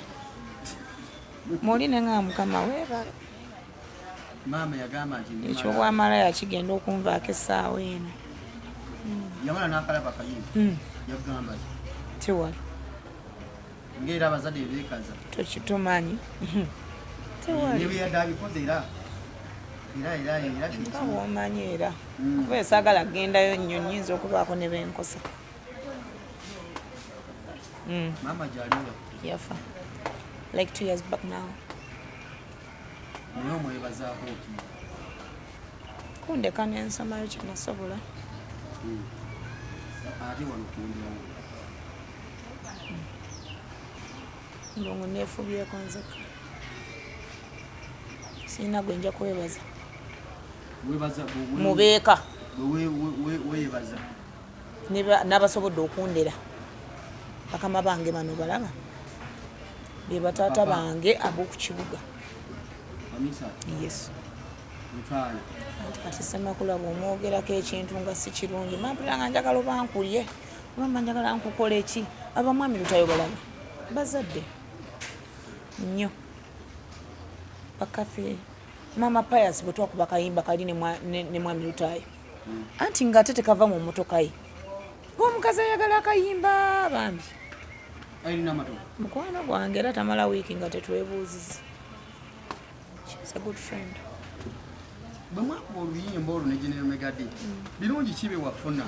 muline nga mukama weebale maama yagamba nti ekyobwamalaya kigenda okunvaako essaawa eno yamala n'akalaba kayimba yagamba tewali ng'era abazadde beekaza tokitumanyi tewali nebeyadde abikoze era nga bwomanyi era kuba esaagala kugendayo nnyo nnyinza okubaako ne benkosa maama gyaliwa yafa like 2 years back now naye omwebazaako ki kundeka nensamayo kyenasobola ate wano kundirawo ndongo neefubyeko nzeka sirina gwe nja kwebaza mubeeka weebaza n'abasobodde okundera bakama bange bano balaba be bataata bange ab'oku kibuga yes anti kati Ssemakula bw'omwogerako ekintu nga si kirungi mampulira nga njagala oba nkulye oba njagala nkukola eki abamwami Lutayo balaba bazadde nnyo bakafe mama Pius bwe twakuba kayimba kali ne mwami Lutayo anti ng'ate tekava mu mmotoka ye ng'omukazi ayagala akayimba bambi alina amatoka mukwano gwange era tamala wiiki nga tetwebuuziza she's a good friend bwe mwakuba oluyimba olwo ne General Megadi birungi kibe wafuna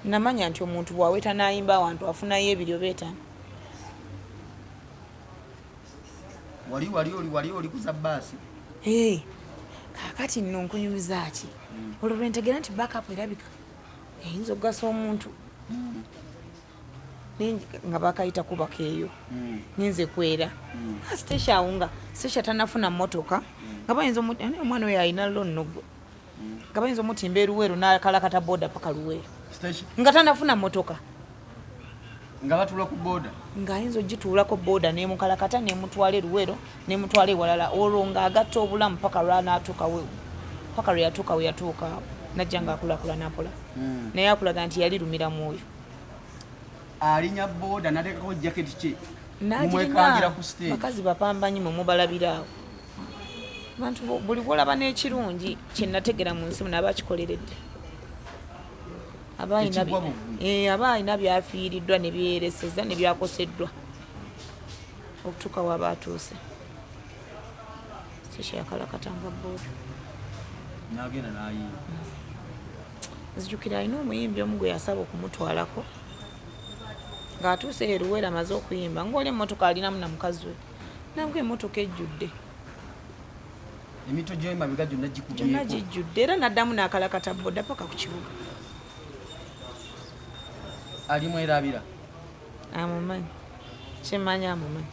namanya nti omuntu bw'aweta n'ayimba awantu afunayo ebiryo beetano wali oli kuza bbaasi kaakati nno nkunyumiza ki olwo lwentegera nti backup erabika eyinza okugasa omuntu nga bakayita kubaka eyo ninze kwera sitesha awunga sitesha tanafuna mmotoka nga bayinza omwana oyo alina lonnogo nga bayinza omutimba eruweero n'akalakata boda paka luweero nga tanafuna mmotoka nga batula ku boda ng'ayinza ogituulako boda nemukalakata nemutwala eruweero nemutwala ewalala olwo ng'agatta obulamu paka lwe yatuuka we yatuuka najja ng'akulakulana mpola naye akulaga nti yali lumira mwoyo alinya boda nateekako jaketi kye mumwekangira ku stage bakazi bapambanyi mwe mubalabira awo abantu buli bwolaba n'ekirungi kyenategera mu nsi muno abakikoleredde aba alina byafiiriddwa ne byereseza ne byakoseddwa okutuuka waba atuuse sitesha yakalakatanga boda nagenda nayimba nzijukira alina omuyimbi omu gwe yasaba okumutwalako ng'atuuse eruweera amaze okuyimba ng'oli emmotoka alinamu na mukazi we nabwe emmotoka ejjudde emito gy'emabega gyonna gijjudde era n'addamu n'akalakata boda paka ku kibuga alimu erabira amumanyi kyemmanyi amumanyi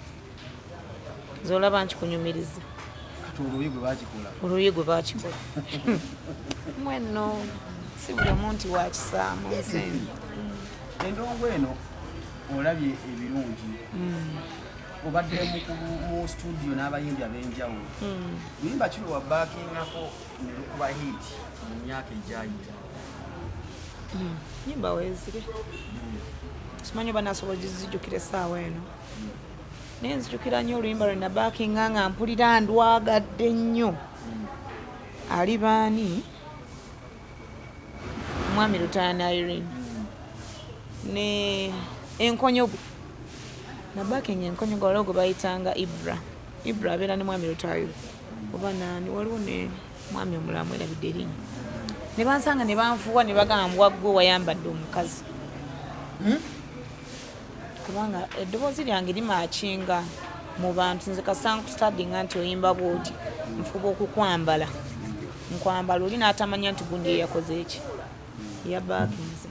zolaba nkikunyumiriza kati oluyi gwe bakikola mwenno si buli omuntu wakisaamu nsenyi endongo eno olabye ebirungi obadde mu studio n'abayimbi ab'enjawulo luyimba kino wabaakingako ne lukuba hit mu myaka egyayita nyimba weezire simanyi oba nasobola gizijjukira essaawa eno naye nzijukira nnyo oluyimba lwe nabaakinga nga mpulira ndwagadde nnyo ali baani mwami Lutayo Irene ne enkonyo gwe nabaakinga enkonyo gwe waliwo gwe bayitanga Ibra abeera ne mwami Lutayo oba naani waliwo ne mwami omulamu erabidde erinnya ne bansanga ne banfuuwa ne bagambwa gwe wayambadde omukazi kubanga eddoboozi lyange limaakinga mu bantu nze kasanga kustadinga nti oyimba bwoti nfuba okukwambala nkwambala oli n'atamanya nti gundi yeyakoze eki yabaakinze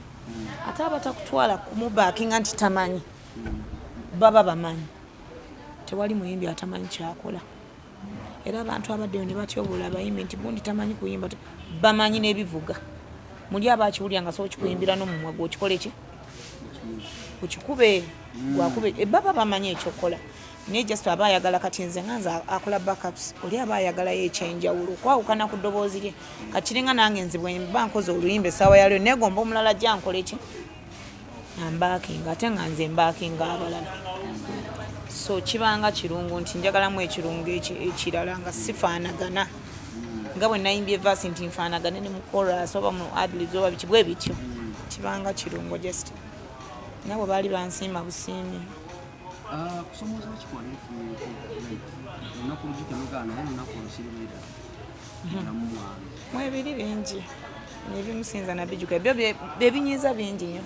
ate abatakutwala kumubaakinga nti tamanyi baba bamanyi tewali muyimbi atamanyi kyakola era abantu abaddeyo ne batyobola abayimbi nti gundi tamanyi kuyimba bamanyi n'ebivuga muli abakiwulya nga so kikuyimbira n'omumwa gwe okikole ki okikube gwakube baba bamanyi ekyokola naye just aba ayagala kati nze nganza akola backups oli aba ayagalayo ekyenjawulo okwawukana ku ddoboozi lye kakiringa nange nze bwe mba nkoze oluyimba essaawa yalyo negomba omulala jja nkole ki ambaakinga ate nga nze mbaakinga abalala so kibanga kirungu nti njagalamu ekirungu ekirala nga sifaanagana nga bwe nayimbye evasi nti nfaanagane ne mu chorus oba mu adlibs oba biki bwe bityo kibanga kirungu just nabo baali bansiima busiimi kusomoza kikwanifu olunaku lugitemugaana naye olunaku olusiribira namumwana mwebiri bingi nebimusinza nabijuka ebyo bebinyiza bingi nnyo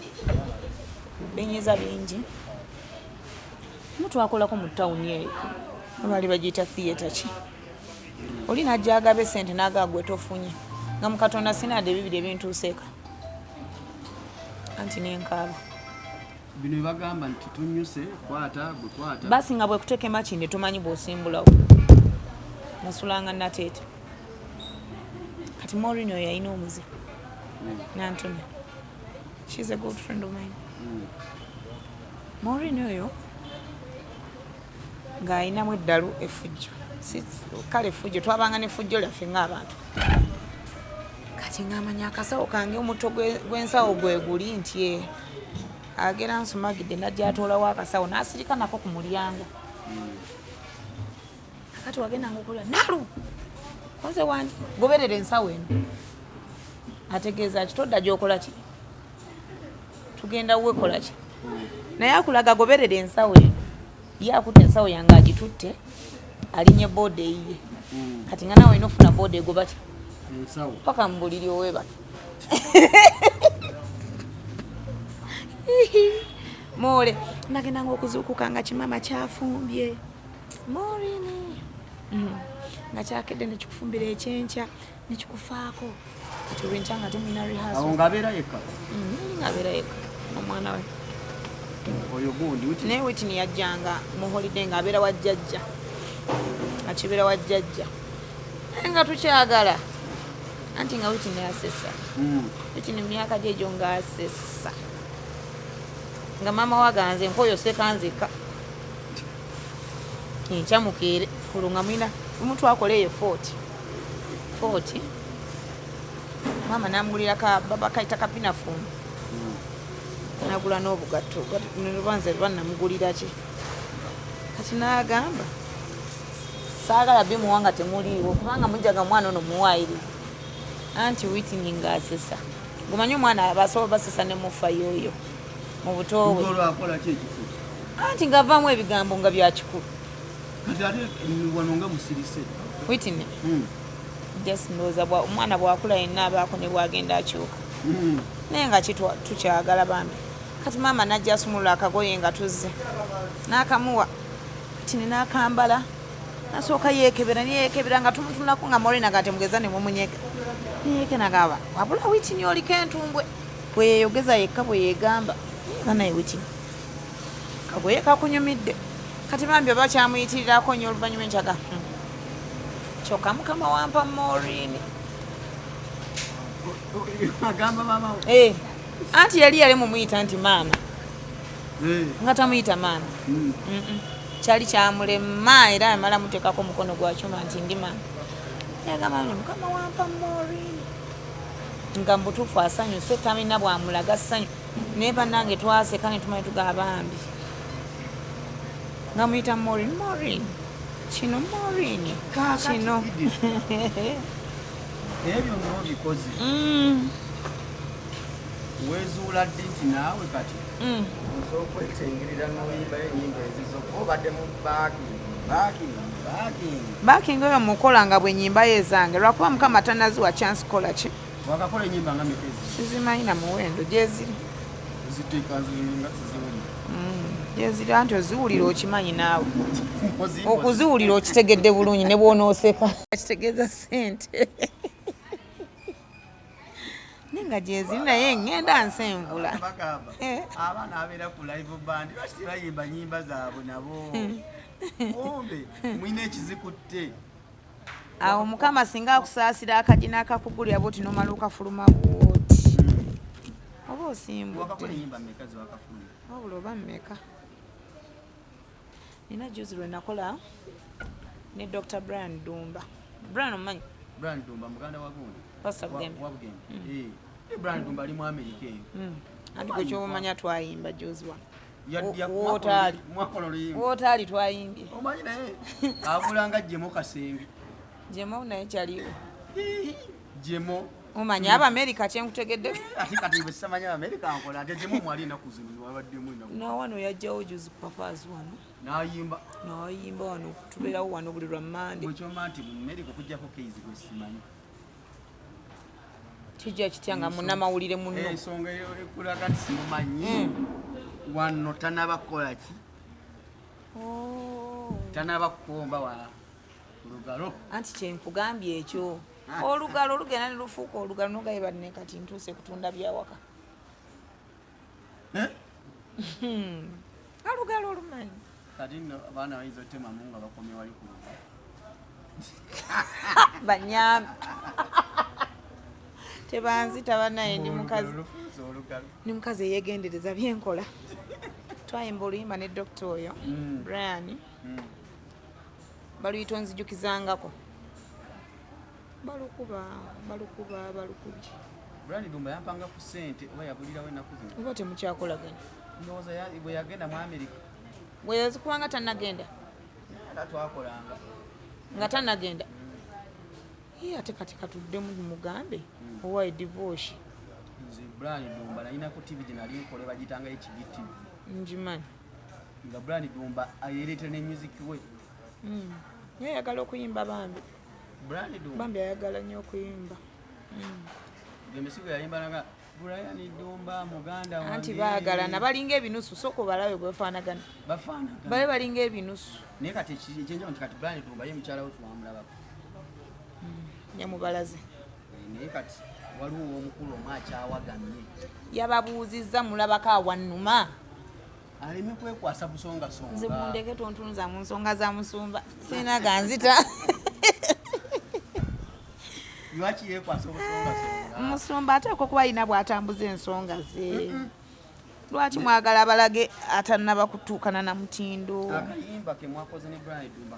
binyiza bingi mutwakolako mu tawuni eyo abaali bagiyita theatre ki oli najja agabe sente n'agagwe tofunye nga mu katonda sinadde ebibiri ebintuuseeka anti nenkaaba bino bagamba nti tunyuse kwata basi nga bwe kuteeka emakinde tumanyi bw'osimbulawo nasulanga nateete kati Maureen oyo yalina omuze n'Anthony she's a good friend of mine Maureen oyo ng'ayinamu eddalu effujjo kale effujjo twabanga n'effujjo lyaffe ng'abantu kati ng'amanya akasawo kange omutto gw'ensawo gwe guli nti agera nsumagidde najja atoolawo akasawo n'asirika nako ku mulyango akati wagenda ngaokola nalu oze wandi goberera ensawo eno ategeeza ki todda gy'okola ki tugenda wekola ki naye akulaga goberera ensawo eno ye akutte ensawo yange agitutte alinye boode eyiye kati nga nawe olina ofuna boode egoba ki ensawo paka mu buliri oweba Mole nagenda ng'okuzuukuka nga kimama kyafumbye Maureen nga kyakedde ne kikufumbira ekyenkya ne kikufaako kati olwenkya nga temulina rehearsal awo ng'abeera yekka ng'abeera yekka omwana we oyo gundi naye Whitney yajjanga mu holiday ng'abeera wa jjajja akibeera wa jjajja naye nga tukyagala anti nga Whitney asessa Whitney mu myaka gye egyo ng'asessa nga mama waganze nkoyo sekanzika nkyamukeere kulunga mwina omuntu akoleeyo 40 mama namuguliraka baba kaita kapinafumu nagula n'obugatto lubanza lwanamugulira ki kati n'agamba saagala bimuwanga temuliiwo kubanga mujaga mwana ono muwaayiriza anti Whitney ng'asesa gumanyi omwana abasobola basesa ne mufa yoyo mu butowe olwakola ki ekifu anti ng'avaamu ebigambo nga byakikulu kati ate wano nga musirise Whitney just ndowooza omwana bw'akula yenna abaako ne bw'agenda akyuka naye nga tukyagala bambi kati maama najja asumulula akagoye nga tuzze n'akamuwa kati n'akambala nasooka yeekebera nga tumutunako nga Maureen nga temugeza ne mumunyeka neeke nagamba wabula Whitney oliko entumbwe bwe yeeyogeza yekka bwe yeegamba banaye Whitney kagoye kakunyumidde kati bambi oba kyamuyitirirako nnyo oluvannyuma enkyaga kyokka mukama wampa Maureen agamba maama anti yali mumuyita nti maama nga tamuyita maama kyali kyamulema era amala muteekako omukono gwa kyuma nti ndi maama yagamba mukama wampa Maureen nga mbutuufu asanyuse tamina bwamulaga ssanyu naye bannange twaseka ne tumanyi tugaba bambi nga muyita Maureen kino Maureen kino ebyo ng'obikoze weezuula ddi nti naawe kati osobola okwetengerera n'oyimbayo ennyimba ezizo obadde mu baakingi oyo mukola nga bwe nnyimbayo ezange lwakuba mukama tanaziwa chance kola ki wakakola ennyimba nga mikezi sizimanyi na muwendo gyeziri ziteeka nga ziziwulira gyeziri anti oziwulira okimanyi naawe okuziwulira okitegedde bulungi ne bwonooseka kitegeeza ssente Nenga jezi naye ngenda nsenvula. Bagamba abaana abeera ku live band lwaki bayimba nyimba zaabwe nabo ombe mwine ekizikutte Awo mukama singa akusaasira akajina akakugulya bwoti nomala okafuluma bwoti. Oba osimbudde. wakakola enyimba mmeka zewakafuluma Wabula oba mmeka. Nina juzi lwe nakola ne Dr. Brian Dumba. Brian omanyi? Brian Dumba muganda wa gundi Pastor Bugembe. Wabugembe Brian Dumba ali mu America eyo Andi gwe kyobamanya twayimba juzi wano. Wotaali mwakola oluyimba Wotaali twayimbye. omanyi naye abulanga Jemo Kasenge Jemo naye kyaliwo. Jemo Omanyi Abamerika kyenkutegedde. ate kati bwe sitamanya America nkola ate Jemo mwali enaku zino wabaddemu enaku No wano yajjawo juzi ku Papa's wano. n'ayimba N'ayimba wano tubeerawo wano buli lwa Monday. bwekyoma nti mu America okujjako Keizi gwe simanyi Kijja kitya nga munnamawulire munno. ensonga ekulaga nti simumanyi wano tanaba kukola ki tanaba kukomba wa lugalo Anti kyenkugambye ekyo. Olugalo olugenda ne lufuuka olugalo nogayeba ne kati ntuuse kutunda byawaka. Olugalo olumanyi. kati nno abaana bayinza otemamu nga bakomye wali ku lugalo Banyambi. Tebanzita banaye ndi mukazi. olufuusa olugalo Ni mukazi eyegendereza byenkola. Twayimba oluyimba ne Dr. oyo Brian. Baluyita onzijukizangako. Balukubye. Brian Dumba yampanga ku ssente oba yabulirawo ennaku zino Oba temukyakolagana. ndowooza bwe yagenda mu America Bwe yazikubanga tannagenda. era twakolanga Nga tannagenda. Ate kati katuddemu mugambe owa divorce. nze Brian Dumba nalina ku TV gye nali nkole bagitanga HBTV Njimanyi. nga Brian Dumba ayereetera ne music we Naye ayagala okuyimba bambi. Brian Dumba Bambi ayagala nnyo okuyimba. emisigo yayimbananga Brian Dumba muganda wange Anti baagalana balinga ebinusu soko balabe bwe bafaanagana. bafaanagana Bale balinga ebinusu. naye kati ekyenjawulo nti kati Brian Dumba ye mukyala we twamulabako Nyamubalaze. naye kati waliwo omukulu omu akyawagamye Yababuuzizza mulabako awannuma. aleme kwekwasa Nze busongasonga mundeke tontunza mu nsonga za musumba. Sina ganzita. lwaki yeekwasa obusongasonga Musumba ateekwa okuba alina bw'atambuza ensonga ze. Lwaki mwagala abalage atannaba kutuukana na mutindo? akayimba ke mwakoze ne Brian Dumba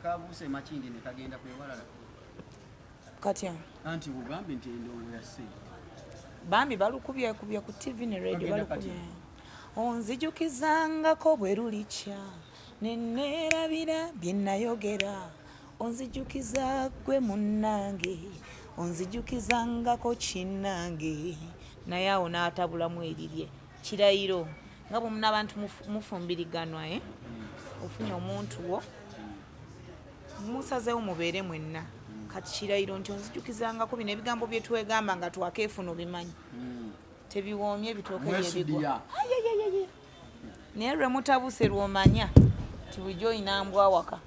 kabuuse makindi ne kagenda kwewalala Katya. anti bugambe nti endongo yasse Bambi balukubye ku TV ne radio Bagenda balukubye. kati. Onzijukizangako bwe lulikya ne neerabira bye nayogera. Onzijukiza gwe munnange. Onzijukizangako kinnange. Naye awo n'atabulamu erirye. Kirayiro nga bwe muna abantu mufumbiriganwa ofunye omuntu wo musazeewo mubeere mwenna. Kati kirayiro nti onzijukizangako bino ebigambo bye twegamba nga twakeefuna obimanyi. Tebiwoomye ebitooke byebigwa. Naye lwe mutabuse lw'omanya ti bulijjo oyina mbwa waka.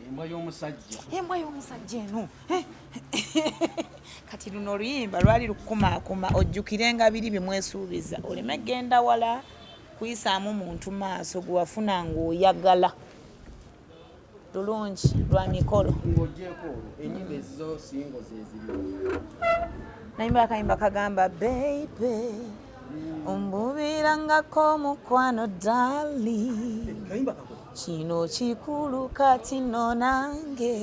embwa y'omusajja Embwa y'omusajja eno. Kati luno oluyimba lwali lukumaakuma ojjukirenga biri bye mwesuubiza oleme genda wala kuyisaamu muntu maaso gwe wafuna ng'oyagala. Lulungi lwa mikolo. ng'ogyeko olwo enyimba ezizo singo zeziriwo Nayimba akayimba kagamba baby ombubirangako mukwano dali kayimba kako kino kikulu kati no nange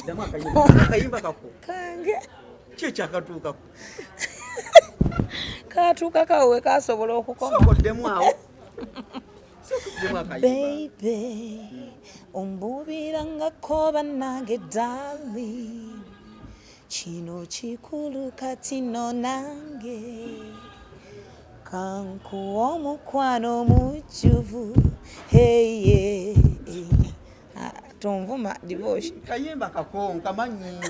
damu akayimba kako kange kyekyakatuukako katuuka kawe kasobola okukoma. sokoddemu awo sokoddemu akayimba Baby ombubirangako bannange dali kino kikulu kati no nange kankuwa omukwano mujjuvu heye tonvuma divorce kayimba kako nkamanyi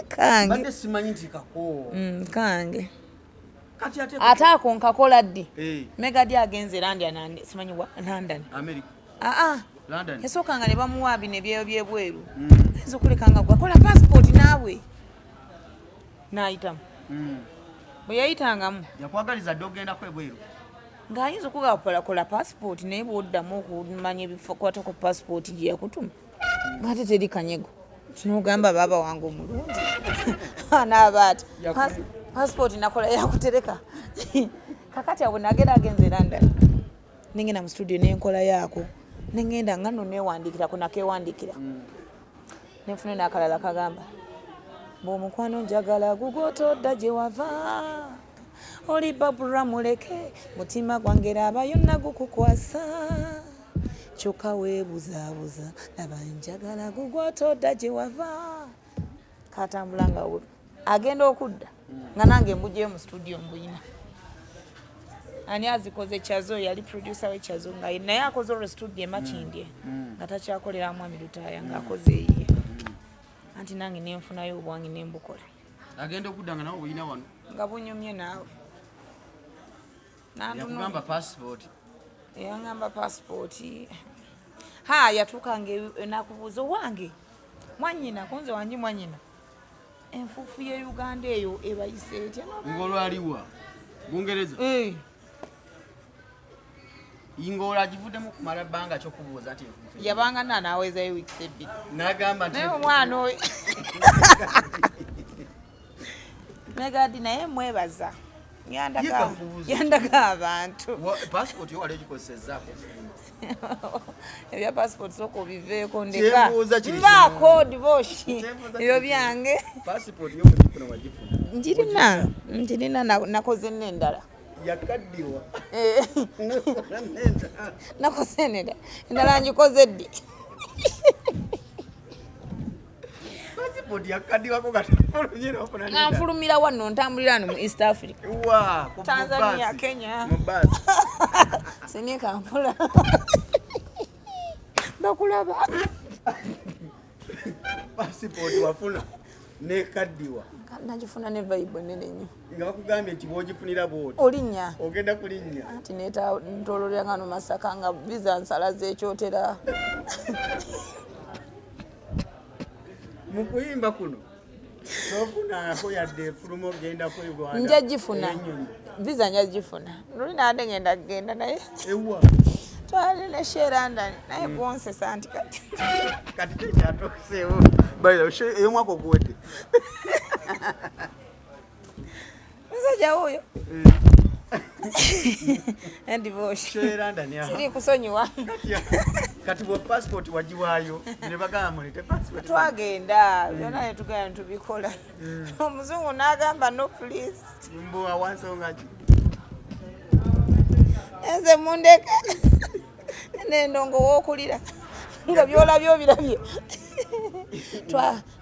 kange badde simanyi nti kako kange kati ate ako nkakola ddi Eh, megadi agenze London simanyi wa London America London yasookanga ne bamuwa bino ebyeyo byebweru ayinza okulekanga gwe akola passport naawe n'ayitamu bwe yayitangamu yakwagaliza dde ogendako ebweru ng'ayinza okugakolakola passport naye bw'oddamu okumanya ebifo kwata ku passport gye yakutuma ng'ate teri kanyego tinogamba baaba wange omulungi anaaba ati passport nakola yakutereka kakati abo nagenda agenze London nengenda mu studio nenkola yaako nengenda nga nno neewandikira ku nakewandikira nenfuna n'akalala kagamba bw'omukwano njagala gugotodda gye wava oli babura muleke mutima gwange rabayo nagukukwasa kyokka weebuzaabuza laba njagala gugwotodda gye wava katambula nga agenda okudda nga nange mbugyeyo mu studio mbuyina ani azikoze Kyazo yali producer we Kyazo nga naye akoze olwo studio emakindye nga takyakolera mwami Lutaaya ng'akoze eyiye anti nange nenfunayo obwange nembukola agenda okudda nga nawe buyina wano nga bunyumye naawe yakugamba passport yangamba passport ha yatuuka nakubuuza wange mwanyina kunze wange mwanyina enfuufu ye Uganda eyo ebayise etya ng'olwaliwa Bungereza ingoola agivuddemu kumala bbanga ky'okubuuza nti enfuufu yabanga naaweza weeks ebbiri n'agamba nti naye omwana oyo Megadi naye mwebaza yandaga abantu passport yo wali egikozesezzaako ebya passport soko biveeko ndeka mbaako divoshi ebyo byange passport yo mugifuna wagifuna njirina nakoze n'endala yakaddiwa nakoze n'endala endala ngikoze ddi passport yakaddiwako katafulumira ofuna nga nfulumira wano ntambulira wano mu East Africa Tanzania Kenya Sini Kampala bakulaba passport wafuna nekaddiwa nagifuna ne vibe nene nnyo nga bakugambye nti bw'ogifunira bw'oti olinnya ogenda kulinnya anti ntololera nga no Masaka nga visa nsala z'ekyotera mu kuyimba kuno tofunaako yadde efuluma ogenda ku Uganda nja gifuna visa nja gifuna luli nade ngenda kugenda naye ewa twali ne London naye gwonsesa anti kati tekyatoseewo eyo mwaka okuwedde musajja oyo endivoshi siri kusonyiwa kati bwe passport wagiwaayo ne bagamba mulete passport twagenda byonna ne tugenda tubikola omuzungu n'agamba no please mbuwa wansonga ki enze mundeke n'endongo w'okulira nga byolabye obirabye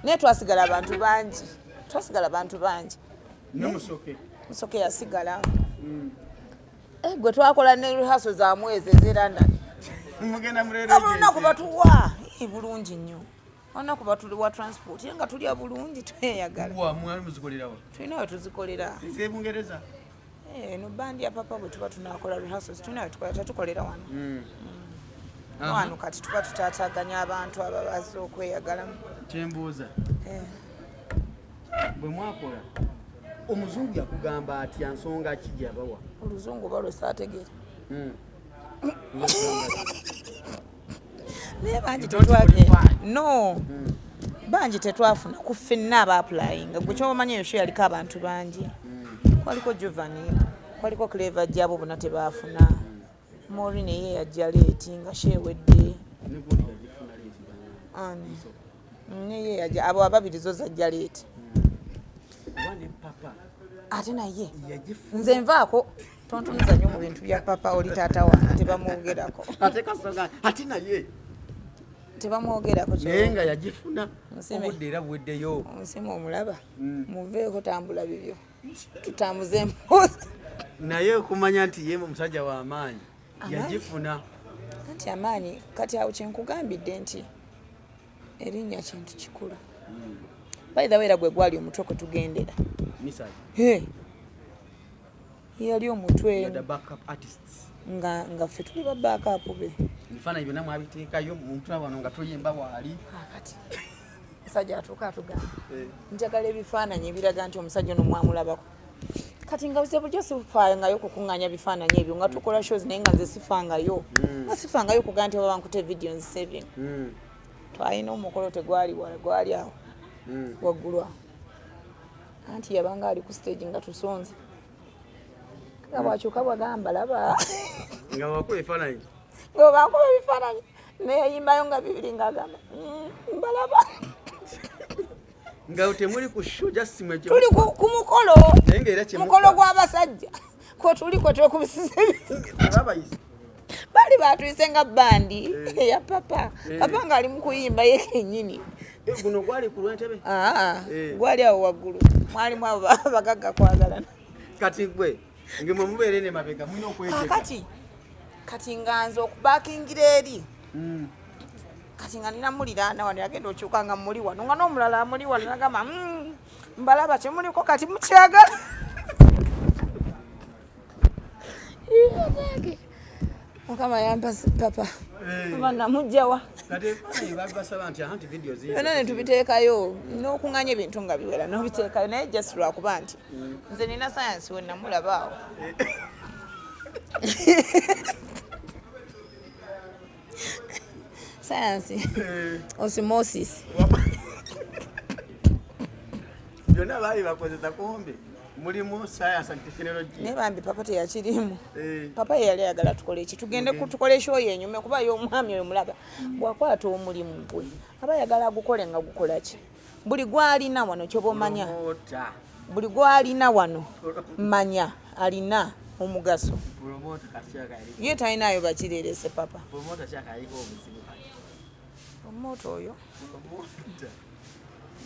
naye twasigala abantu bangi musoke yasigala gwe twakola ne rehearsal za mwezi ez'London mugenda mulero olunaku batuwa bulungi nnyo olunaku batuwa transport nga tulya bulungi tweyagala mwali muzikolerawo tulina we tuzikolera ez'Ebungereza eno bandi ya papa bwe tuba tunakola rehearsals tulina we tatukolera wano wano kati tuba tutaataganya abantu ababaze okweyagalamu kyembuuza bwe mwakola omuzungu yakugamba atya nsonga ki gyabawa oluzungu balwesaategeera naye bangi tetwagenda no bangi tetwafuna ku ffenna abaaplayinga gwe kyomanyi eyo yaliko abantu bangi kwaliko Giovanni kwaliko Clever gyabo bonna tebaafuna Mori naye yajja leeti nga sheewedde naye yajja abo ababiri zo zajja leeti ate naye nze nvaako tontunuza nnyo mu bintu bya papa oli taata wange tebamwogerako ate naye tebamwogerako naye nga yagifuna obudde era buweddeyo omusimu omulaba muveeko tambula bibyo tutambuze empozi naye okumanya nti ye omusajja w'amaanyi yagifuna anti amaanyi kati awo kyenkugambidde nti erinnya kintu kikulu by the way era gwe gwali omutwe kwe tugendera yali omutwe nga ffe tuli ba backup be ebifaananyi byonna mwabiteekayo mutula wano nga toyimba waali kati omusajja atuuka atugamba njagala ebifaananyi ebiraga nti omusajja ono mwamulabako kati nga buze bujjo sifangayo kukuŋŋaanya bifaananyi ebyo nga tukola shows naye nga nze sifangayo nga sifangayo kugaa nti baba nkute video nzisebye twalina omukolo tegwali wala gwali awo waggulu awo anti yabanga ali ku stage nga tusonze nga bwakyuka bwagamba laba nga wakuba ebifaananyi nga bakuba ebifaananyi neyayimbayo nga bibiri ng'agamba mbalaba nga temuli ku show just simwe tuli ku mukolo mukolo gw'abasajja kwe tuli kwe twekubisiza bali batuyise nga bandi eya papa papa ng'ali mu kuyimba ye kennyini guno gwali ku lw'entebe gwali awo waggulu mwalimu abo bagagga kwagalana kati gwe ngemwe mubeere ne mabega mulina okwekeka kati nga nze okubakingira eri kati nga nina muliraana wano yagenda okyuka nga muli wano nga n'omulala amuli wano nagamba mbalaba kyemuliko kati mukyagala mukama yampa papa oba namugjawa byonna ne tubiteekayo n'okuŋŋanya ebintu nga biwera n'obiteekayo naye just lwakuba nti nze nina sayansi we namulabaawo sayansi osimosis byonna baali bakozesa kumbe mulimu science and technology naye bambi papa teyakirimu papa ye yali ayagala tukole eki tugende kutukole show yenyume kuba y'omwami oyo mulaba bwakwata omulimu gwe aba ayagala agukole nga gukola ki buli gwalina wano kyoba omanya buli gwalina wano manya alina omugaso ye talinayo bakirerese papa omumoto oyo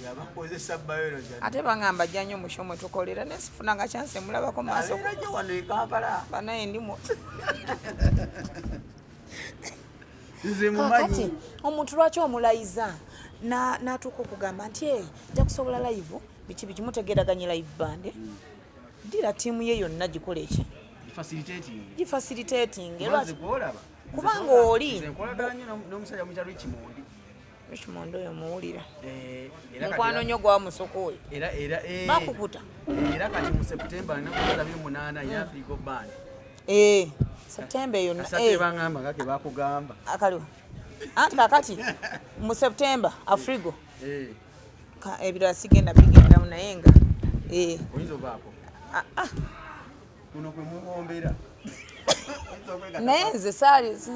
yabakozesa biology ate bangamba ajja nnyo mu show mwe tukolera nesifunanga chance mulabako maaso wano e Kampala banaye ndimo nze mumanyi omuntu lwaki omulayiza n'atuuka okugamba nti nja kusobola live biki mutegeraganye live band dira tiimu ye yonna gikola eki gifacilitating kubanga oli n'omusajja muyita Richmond oyo muwulira mukwano nnyo gwa musoko oyo bakukuta era kati mu September 28 ya Africa band September eyo bangamba nga ke bakugamba akaliwa anti kakati mu September Afrigo ebirala sigenda bigenda naye nga oyinza obaako kuno kwe mubombera naye nze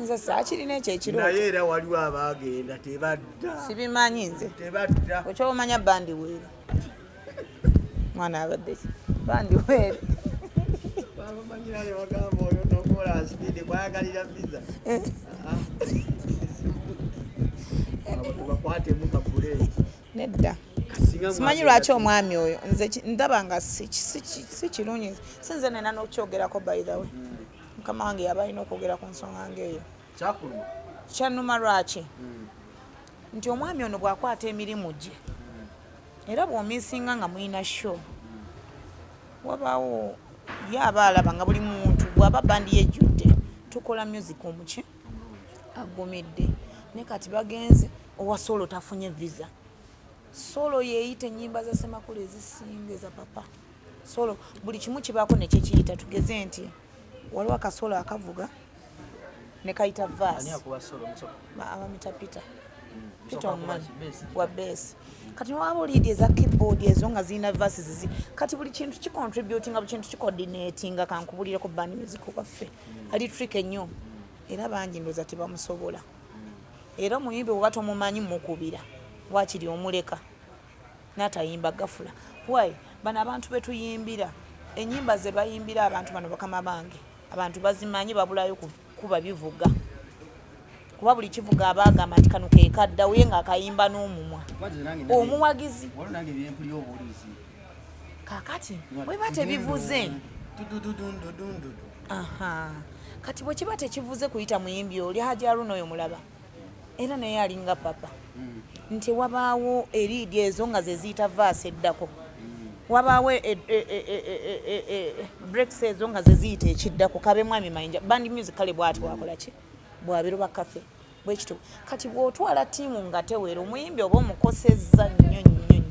nze saakirina ekyo ekiro naye era waliwo abaagenda tebadda sibimanyi nze tebadda okyomanya bandi weere mwana abadde bandi weere babamanyirane bagamba oyo nokola speed kwayagalira visa bakwatemu kabule nedda simanyi lwaki omwami oyo nze ndaba nga si kirungi sinze nena n'okyogerako by the way mukama wange yaba alina okwogera ku nsonga ngaeyo kyanuma lwaki nti omwami ono bw'akwata emirimu gye era bw'omisinga nga mulina show wabaawo ye aba alaba nga buli muntu bw'aba bandi yejjudde tukola music omuki agumidde ne kati bagenze owa solo tafunye visa solo yeeyita ennyimba za Ssemakula ezisinga eza papa solo buli kimu kibaako ne kyekiyita tugeze nti waliwo akasolo akavuga ne kayita vaasi abamita Peter omumanyi wa besi kati waba oliidi eza keyboard ezo nga zirina vaasi zizi kati buli kintu kicontributinga buli kintu kikoordinatinga kankubulireko band music waffe ali trick ennyo era bangi ndoza tebamusobola era omuyimbi bweba tomumanyi mukubira wakiri omuleka n'atayimba gafula why bano abantu betuyimbira ennyimba ze bayimbira abantu bano bakama bange abantu bazimanyi babulayo kuba bivuga kuba buli kivuga abagamba nti kano kekaddawo ye ng'akayimba n'omumwa omuwagizi kakati bweba tebivuze kati bwe kiba tekivuze kuyita muyimbi oli Haji Haruna oyo mulaba era naye alinga papa nti wabaawo eriidi ezo nga ze ziyita vaasi eddako wabaawo breaks ezo nga ze ziyita ekiddako kabe mwami mayinja bandi music kale bwati wakola ki bwabiroba kafe bwekito kati bw'otwala ttiimu nga tewera omuyimbi oba omukosezza nnyo nnyo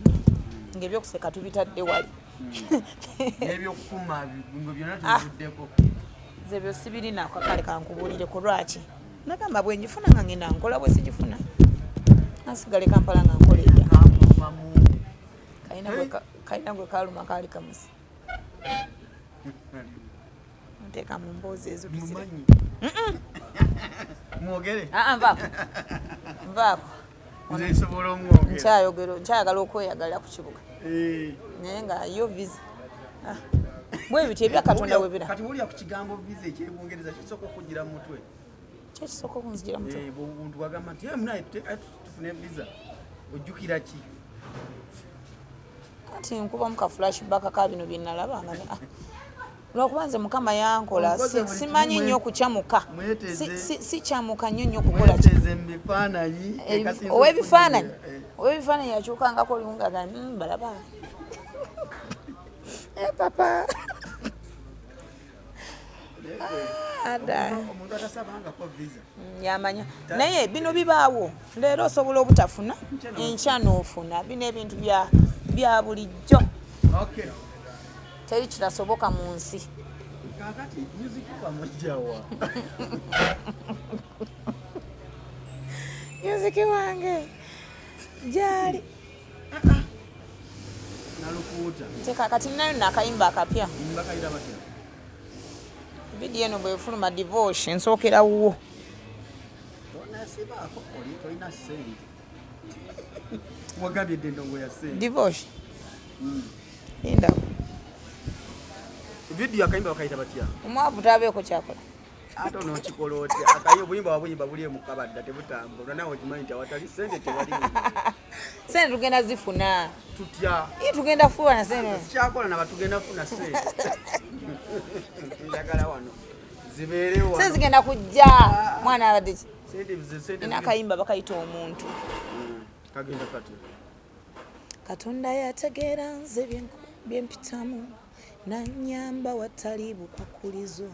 ng'ebyokuseka tubitadde wali n'ebyokukuma ngo byonna tubivuddeko nze byo sibirinako kale kankubuulireko lwaki nagamba bwe njifuna nga ngenda nkola bwe sigifuna nasigale kampala nga nkola erya kalina gwe kaluma kaali kamusi nteeka mu mboozi ezo mumanyi mwogere nvaako nze nsobola omwogere nkyayagala okweyagalira ku kibuga naye nga yo visa bwe biti ebya katonda bwe bira kati wulira ku kigambo visa ekyebungereza kisooka okugira mu mutwe kyekisooka okunzijira mutwe buntu wagamba nti munaye tufune visa ojjukira ki kati nkubamu ka flashback ka bino bye nalaba nga lwakuba nze mukama yankola simanyi nnyo okukyamuka si kyamuka nnyo nnyo okukola owebifaananyi yakyukangako olungaga balaba papa yamanya naye bino bibaawo leero osobola obutafuna enkya n'ofuna bino ebintu bya bulijjo teri kirasoboka mu nsi kakati muziki wamujjawa muziki wange gyali nalukuuta nte kakati nayo nakayimba akapya mbakayira batya vidiyo eno bwefuluma divorce nsookera wuwo onasibaako oli tolina ssente wagambye eddendongo ya ssente divorce lindawo vidiyo akayimba bakayita batya omwavu tabeeko kyakola ate onokikola otya akayo obuyimba wabuyimba buli emukabadda tebutambula nawe okimanyi nti awatali ssente tewali sente tugenda zifuna tutya tugenda fuba na sente sikyakola naba tugenda funa ssente njagala wano zibeerewo sente zigenda kujja mwana abadde ina akayimba bakayita omuntu kagenda kati katonda yategeera nze byempitamu nanyamba watali bukwakulizo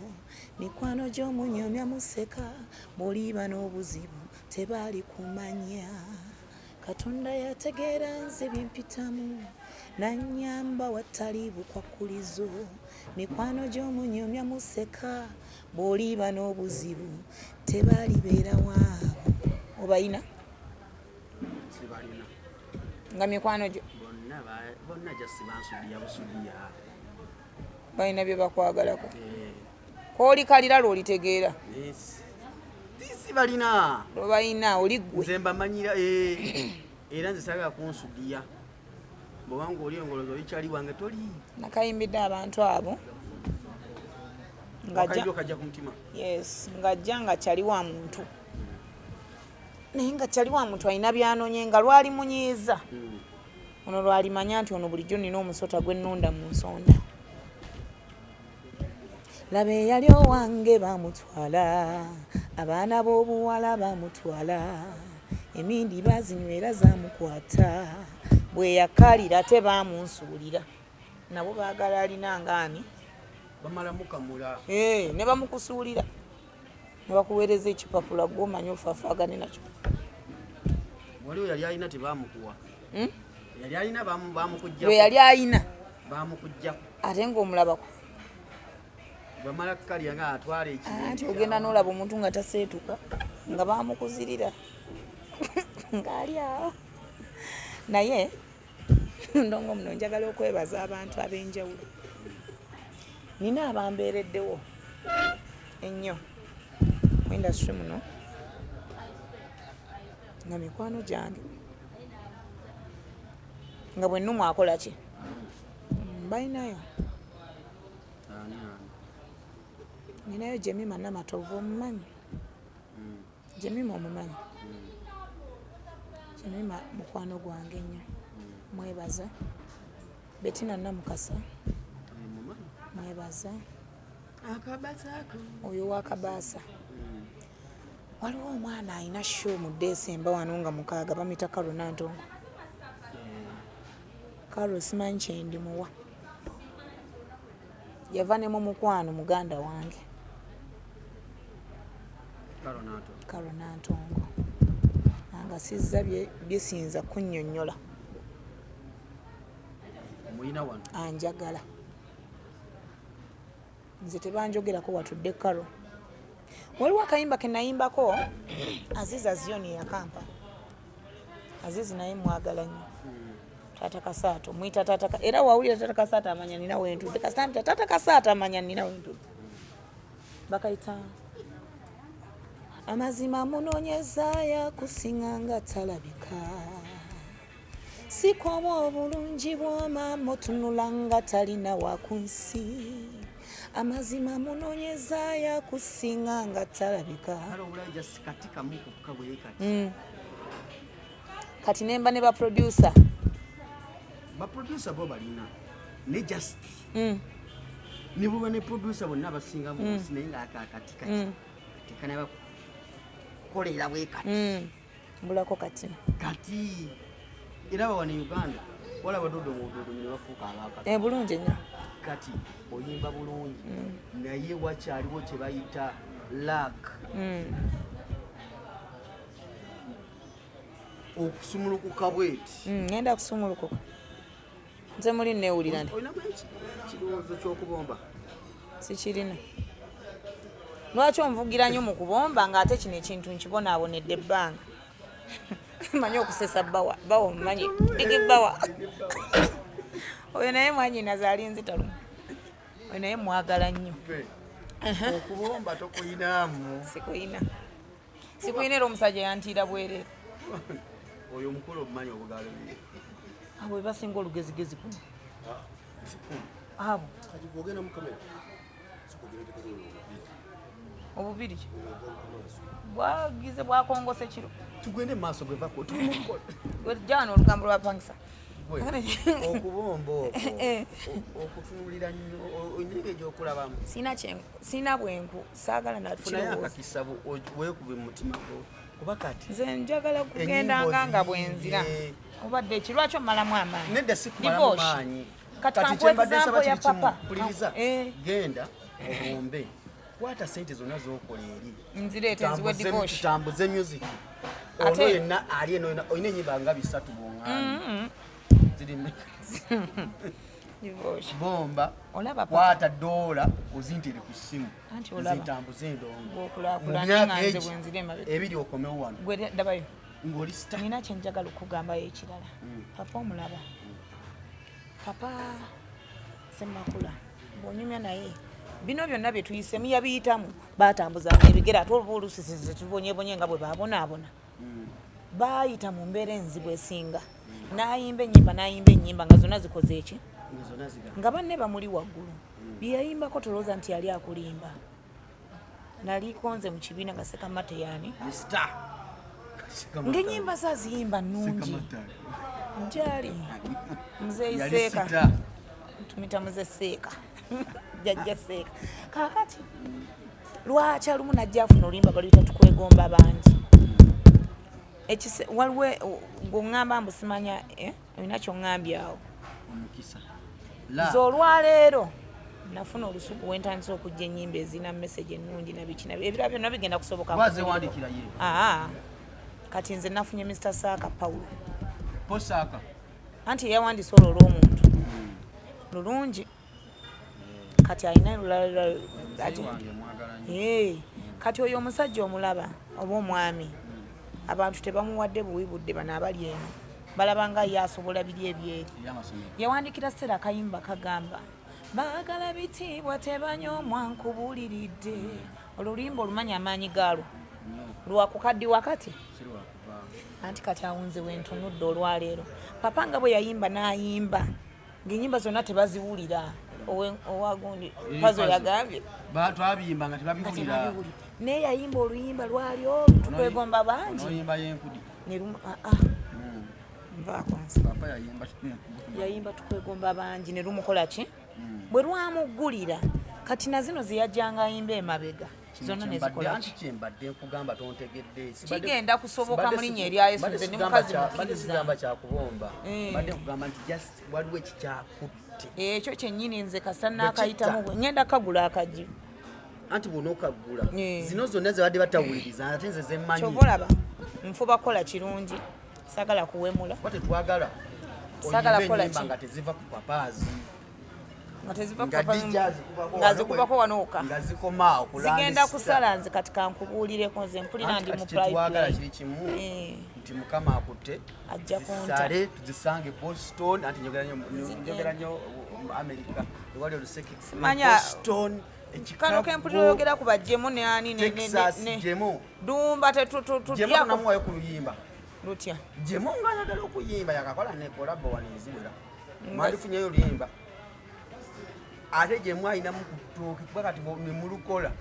mikwano gy'omunyomya museka bw'oliba n'obuzibu tebali kumanya katonda yategeera nze byempitamu nanyamba watali bukwakulizo mikwano gy'omunyomya museka bw'oliba n'obuzibu tebali beerawaabo obayina sibalina nga mikwano gyo bonna jasi bansudiya busudiya balina bye bakwagalako koolikalira lwolitegeera si balina lwebalina oli ggwe nze mbamanyira era nze sagala kunsudiya bwobanga oli engolozo olikyali wange toli nakayimbidde abantu abo kajja ku mutima yes ngajja nga kyali wa muntu naye nga kyali wa muntu alina byanonye nga lwali munyiiza ono lwalimanya nti ono bulijjo nina omusota gwennonda mu nsonda laba eyali owange bamutwala abaana b'obuwala bamutwala emindi bazinywera zamukwata bwe yakalira tebamunsuulira nabo baagala alina ngaani bamala mukamula ne bamukusuulira ne bakuweereza ekipapula gw'omanyi ofaafaagane nakyo waliwo yali alina tebamukuwa yali alina bamukujja lwe yali alina bamukujja ate ng'omulabako bamala kalya nga atwala anti ogenda n'olaba omuntu nga taseetuka nga bamukuzirira ng'ali awo naye ndongo muno njagala okwebaza abantu ab'enjawulo nina abambeereddewo ennyo mu indasitule muno nga mikwano gyange nga bwe nnumu akola ki balinayo ninayo Jemima Namatovu omumanyi Jemima omumanyi Jemima mukwano gwange nnyo mwebaza Betina Namukasa mwebaza oyo wakabaasa waliwo omwana alina show mu Desemba wano nga mukaaga bamita Karo Nantongo Karo simanyi kyendimuwa yava ne mu mukwano muganda wange Karo Nantongo nga sizza byesinza kunnyonnyola muyina wano anjagala nze tebanjogerako watudde Karo. Waliwo akayimba ke nayimbako Azizi Azioni yakampa. Azizi naye mwagala nnyo. Tata Kasaato mwita Tata era wawulira Tata Kasaato amanya nina wentudde kasita Tata Kasaato amanya nina wentudde bakayita amazima munoonyeza yakusinga nga talabika sikoma obulungi bw'omama otunula nga talina wakunsi amazima munoonyeza yakusinga nga talabika kati nemba ne baproducer bo balina ne just ne buba ne producer bonna abasinga mu naye nga akatika tekana bakolera bwe kati mbulako kati era bawa ne Uganda wala badodo mu ne bafuuka abaka bulungi nnyo kati oyimba bulungi naye wakyaliwo kye bayita luck okusumulukuka bweti ngenda kusumulukuka nze muli neewulira nti olinamu kirowoozo ky'okubomba sikirina lwaki onvugira nnyo mu kubomba ng'ate kino ekintu nkibonaabonedde ebbanga manyi okusesa bawa omumanyi bigi bawa oyo naye mwanyinaze alinzitalumu oyo naye mwagala nnyo okubomba tokuyinamu sikuyina era omusajja yantiira bwereere oyo omukulu obumanyi obugalo bye abo basinga olugezigezi kuno abo obubiri bwagize bwakongose kiro tugende mu maaso gwevako jana olugambo lwapangisa okubomba okutunulira nnyo onyege gyokulabamu sina bwenku saagala nafunayo akakisa weekube mu mutima gwo kuba kati nze njagala kugendanga nga bwenzira obadde ekirwaki omalamu amaanyi nedda sikumalamu maanyi kati example ya papa puliriza genda obombe kwata sente zonna zokola eri nzireete nziwe divorce tutambuze music ono yenna ali eno oyina ennyimba nga 3 bwongana ziri divorce bomba olaba kwata dola ozintere ku simu anti olaba zitambuze ndongo okulakulana nze bwenzire emabega ebiri okomewo wano gwe dabayo ng'oli star nina kye njagala okugambayo ekirala papa omulaba papa Semakula bw'onyumya naye bino byonna bye tuyisemu yabiyitamu baatambuzanga ebigere ate oba olusisize tubonyebonye nga bwe baabonaabona baayita mu mbeera enzibu esinga n'ayimba ennyimba nga zonna zikoze eki nga banne bamuli waggulu bye yayimbako tolowooza nti yali akulimba nalikonze mu kibiina nga Sekamateyani ng'ennyimba zaaziyimba nnungi njali muzeeyi Seeka tumita muze Seeka jajja Seeka kaakati lwaki alumu najja afuna oluyimba baluyita tukwegomba bangi waliwo gweŋŋamba mbu simanya olina kyoŋŋambye awo ze olwaleero nafuna olusuku wentandisa okujja ennyimba ezina message ennungi nabiki ebirala byonna bigenda kusoboka kati nze nafunye Mr. Saaka Paulo anti eyawandiisa olwo olw'omuntu lulungi kati alina lulala kati oyo omusajja omulaba oba omwami abantu tebamuwadde buwi budde bano abali eno balabanga yasobola biri ebyeri yawandikira Stella akayimba kagamba baagala bitiibwa tebanyoomwa nkubuuliridde oluluyimba olumanya amaanyi gaalwo lwakukaddi wakati anti kati awunze wentunudde olwaleero papa nga bwe yayimba n'ayimba ng'ennyimba zonna tebaziwulira owagundi pazo yagambye twabiyimba nga tebabiwulira naye yayimba oluyimba lwali olu tukwegomba bangi yayimba tukwegomba bangi ne lumukola ki bwe lwamuggulira kati na zino zeyajjanga ayimba emabega zonna nezikola kigenda kusoboka mu linnya erya Yesu nze ne mukazi mukkiriza ekyo kyennyini nze kasita naakayitamu ngenda kagula akaji anti bw'onookagula Yeah. zino zonna zebadde batawuliriza ate nze zemmanyi kyobalaba nfuba kukola kirungi sagala kuwemula kuba tetwagala Sagala oyimba kukola ennyimba ki? nga teziva ku papaazi nga teziva nga kupapa dijja nga zikubako wanooka nga zikoma okulambisa zigenda kusala nze kati kankubuulireko nze mpulira ndi mu kyetwagala private kiri kimu Eh. nti mukama akutte Ajja kunta. zisale tuzisange Boston anti njogera nnyo America ewali oluseke Simanya- Boston kano kempulira oyogera ku bajjemu ne ani Texas jemo dumba jemo tetututyako tunamuwayo ku luyimba lutya jemo ngaayagala okuyimba yakakola nekolabo wano eziwera mwalifunyeyo oluyimba ate jemu ayinamu ku ttooki kuba kati nemulukola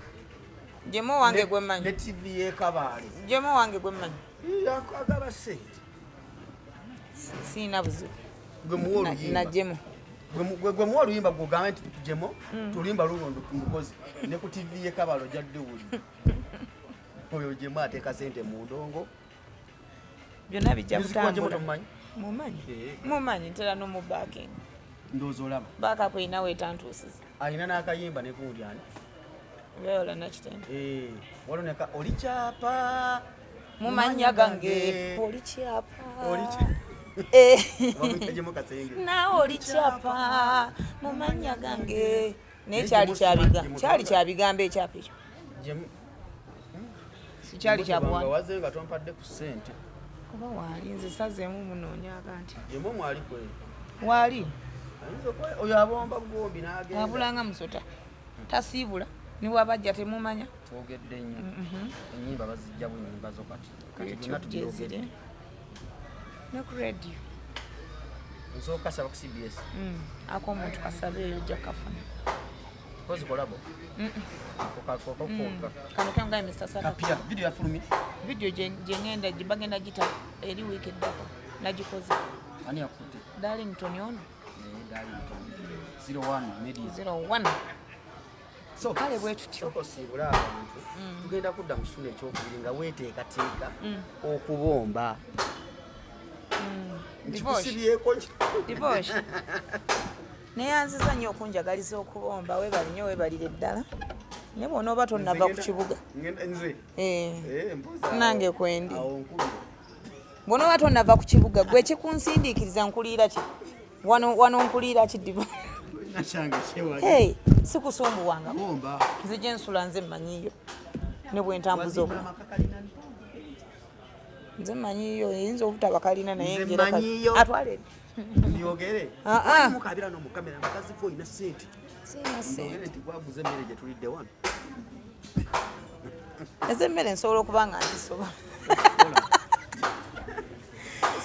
jemo wange gwe ne mmanyi TV y'ekabaale jemo wange gwe mmanyi agaba sente siina buzibu gwe muwa na oluyimba jemo gwe muwa oluyimba gwogambe nti jemo tuluyimba lulondo ku mukozi ne ku TV y'ekabaale ojadde wuli oyo jemu ateeka sente mu ndongo byonna bijja Music wa jemo kutambula tomumanyi mumanyi Eh. mumanyi ntera n'omubaaking ndowooza olaba baakapo erina weetantuusiza alina n'akayimba ne kundi ani beola nakitende waloneka oli kyapa mumanya gange oli kyapa jemo kasenge nawe oli kyapa mumanya gange naye kyali kyabigambo ekyapa ekyo jemu sikyali kyabuwanga waze nga tompadde ku ssente oba waali nze sazeemu munoonyaga nti jemu mwali kwe waali ayinza okuba oyo abomba gombi n'agenda abulanga musota tasiibula niwabajja temumanya twogedde nnyo ennyimba bazijja bunyimba zo kati byonna gyezire tubyogedde ne ku radio nsooka kasaba ku CBS ak'omuntu kasaba eyo ojja kafuna kozi kolabo kano kengaye Mr. Saka kapya video yafulumye video gyengenda bagenda gita eri wiiki eddako nagikoze ani yakutte Darlington ono Darlington 01 media 01 so kale bwe tutyo soko siibula abantu tugenda kudda mu kitundu ekyokubiri nga weeteekateeka okubomba divosh neyanziza nnyo okunjagaliza okubomba webali nnyo webalire ddala naye bw'onooba tonnava ku kibuga nze nange kwendi bw'onooba tonnava ku kibuga gwe kikunsindiikiriza nkuliira ki wano nkuliira ki divo hey sikusumbuwanga nze gye nsula nze mmanyiyo ne bwe ntambuza obula nze mmanyiyo eyinza obutaba kalina naye atwale byogere mukabira no mukamera makazi fo ina sente sina sente nti gwaguze mmere gye tulidde wano ezemmere nsobola okuba nga nzisoba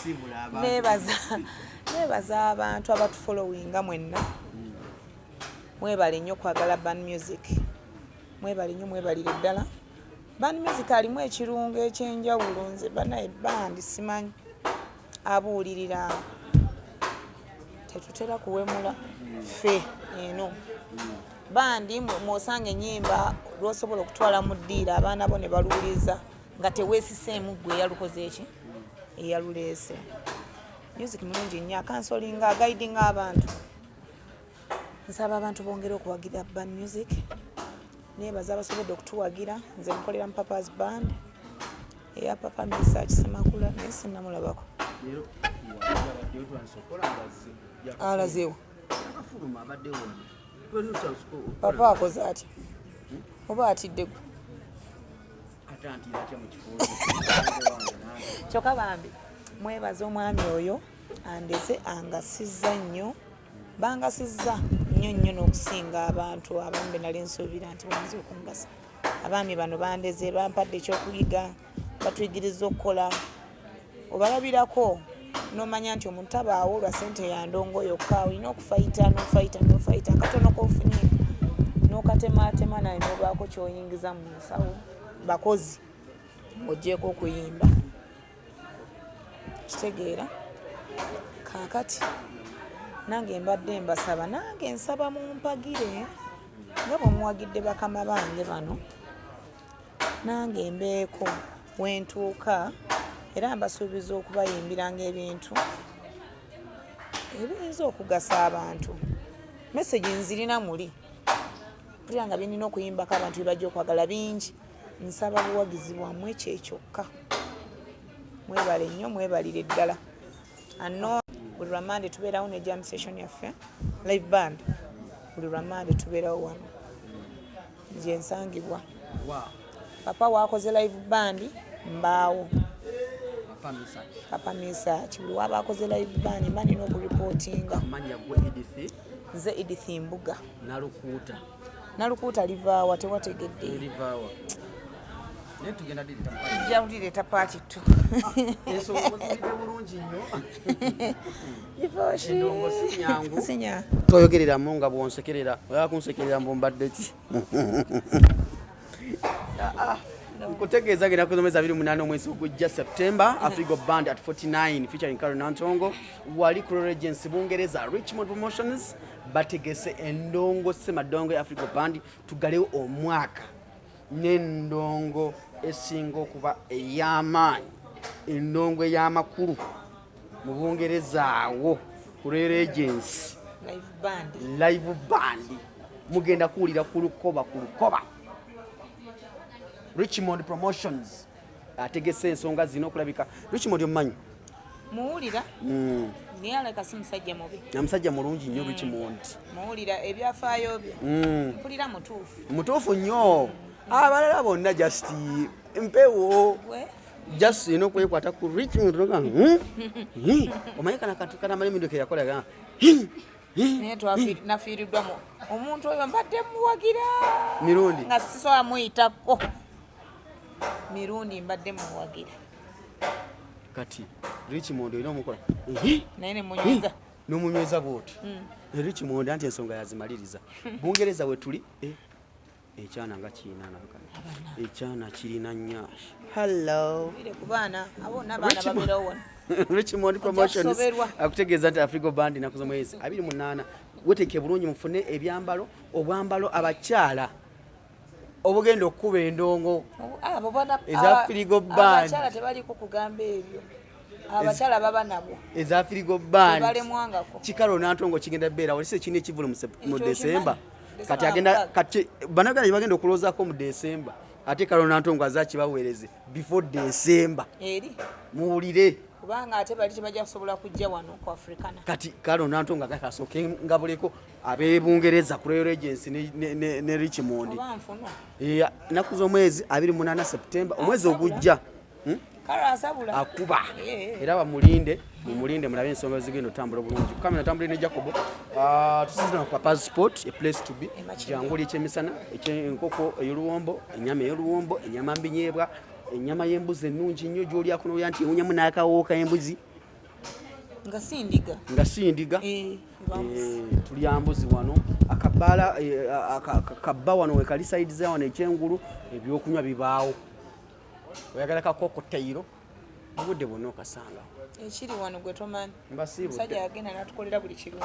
siibula abantu neebaza abantu abatufollowinga mwenna mwebale nnyo kwagala band music mwebale nnyo mwebalire ddala band music alimu ekirungo ekyenjawulo nze banaye bandi simanyi abuulirira tetutera kuwemula ffe eno bandi mwosanga ennyimba lwosobola okutwala mu ddiira abaana bo ne baluwuliza nga teweesiseemu gwe eyalukoze eki eyaluleese music mulungi nnyo akansolinga agaidinga abantu nsaba abantu bongere okuwagira band music neebaza abasobodde okutuwagira nze nkolera mu papas band eya papa Misa Kisemakula naye sinnamulabako alazeewo papa akoze atya oba atidde gwe kyokka bambi mwebaza omwami oyo andeze angasizza nnyo bangasizza nnyo n'okusinga abantu abamu be nali nsuubira nti bayinza okungasa abaami bano bandeze bampadde ekyokuyiga batuyigiriza okukola obalabirako n'omanya nti omuntu abaawo olwa ssente ya ndongo yokka olina okufayita n'ofayita akatono k'ofunye n'okatematema naye n'obaako ky'oyingiza mu nsawo bakozi oggyeko okuyimba kitegeera kaakati nange mbadde mbasaba nange nsaba mumpagire nga bwemuwagidde bakama bange bano nange mbeeko wentuuka era mbasuubiza okubayimbiranga ebintu ebiyinza okugasa abantu mesegi nzirina muli mpulira nga byenina okuyimbako abantu bebajja okwagala bingi. Nsaba buwagizi bwammwe ekyo kyokka. Mwebale nnyo, mwebalire ddala. Ano buli lwamande tubeerawo ne jam session yaffe live band. Buli lwamande tubeerawo wano gye nsangibwa. Papa waakoze live band mbaawo. Papa Misach buli waba akoze live band mba nina okuripootinga. Amanya gwe Edith. Nze Edith Mbuga. Nalukuuta livaawa tewategedde. Livaawa. Ne tugenda direta paati. Tujja kudireta paati tu. Eso obuzibide bulungi nnyo. Ifoshi. Endongo si nyangu. Sinya. Toyogereramu nga bwonsekerera. Oya kunsekerera mbumbadde ki? Kutegeeza genda kuzomeza 28 omwezi ogujja September. Afrigo Band at 49 featuring Carol Nantongo. Wali Kuro Regency Bungereza Richmond Promotions. Bategese endongo Semadongo Afrigo Band tugalewo omwaka. N'endongo esinga okuba ey'amaanyi. Endongo ey'amakulu mu Bungereza awo Kuro Regency live band mugenda kuwulira ku lukoba Richmond Promotions ategese ensonga zino okulabika. Richmond omumanyi? Muwulira? Naye aleka si musajja mubi. Namusajja mulungi nnyo Richmond. Muwulira ebyafaayo bye. Mpulira mutuufu. Mutuufu nnyo. Abalala bonna just mpewo. Just okwekwata ku Richmond roga. Omanyi kana katukana malimi ndoke yakola. Naye nafiiriddwamu omuntu oyo mbadde muwagira mirundi nga sisobola muyitako mirundi mbadde muwagira kati Richmond olina omukola naye nemunyweza n'omunyweza bwoti Richmond anti ensonga yazimaliriza Bungereza we tuli ekyana nga kiina nakana ekyana kirina nnyo. Hello ku baana abonna baana babeerawo wano. Richmond Promotions akutegeeza nti Afrigo Band nakuzo mwezi 28 weteke bulungi mufune ebyambalo obwambalo abakyala obugenda okuba endongo abo bana eza Afrigo Band. Abakyala tebaliko kugamba ebyo. Abakyala baba nabo eza Afrigo Band balemwangako. Kikalo Nantongo kigenda beera walise kine kivulo mu December kati agenda kati banagala bagenda okulozaako mu December ate Kalo Nantongo azakibaweereze before December eri muwulire kubanga ate bali tebajja kusobola kujja wano ku Africana. Kati Kalo Nantongo gakasoke ngabuleko ab'Ebungereza ku Royal Regency ne Richmond. Nakuzo mwezi 28 September omwezi ogujja. Kalo asabula akuba era bamulinde mulabe ensonga zigenda otambula bulungi. Kamera tambula ne Jacob. Tusizana ku passport a place to be. Janguli ekyemisana enkoko ey'oluwombo ennyama ey'oluwombo ennyama mbinyeebwa ennyama y'embuzi ennungi nnyo gy'olya kuno yanti ewunyamu n'akawooka embuzi nga sindiga tulya mbuzi wano akabbala akabba wano wekali side za wano ekyengulu ebyokunywa bibaawo oyagala kakokotayiro obudde bonna okasanga ekiri wano gwe tomanyi mbasiibudde musajja yagenda n'atukolera buli kirungi.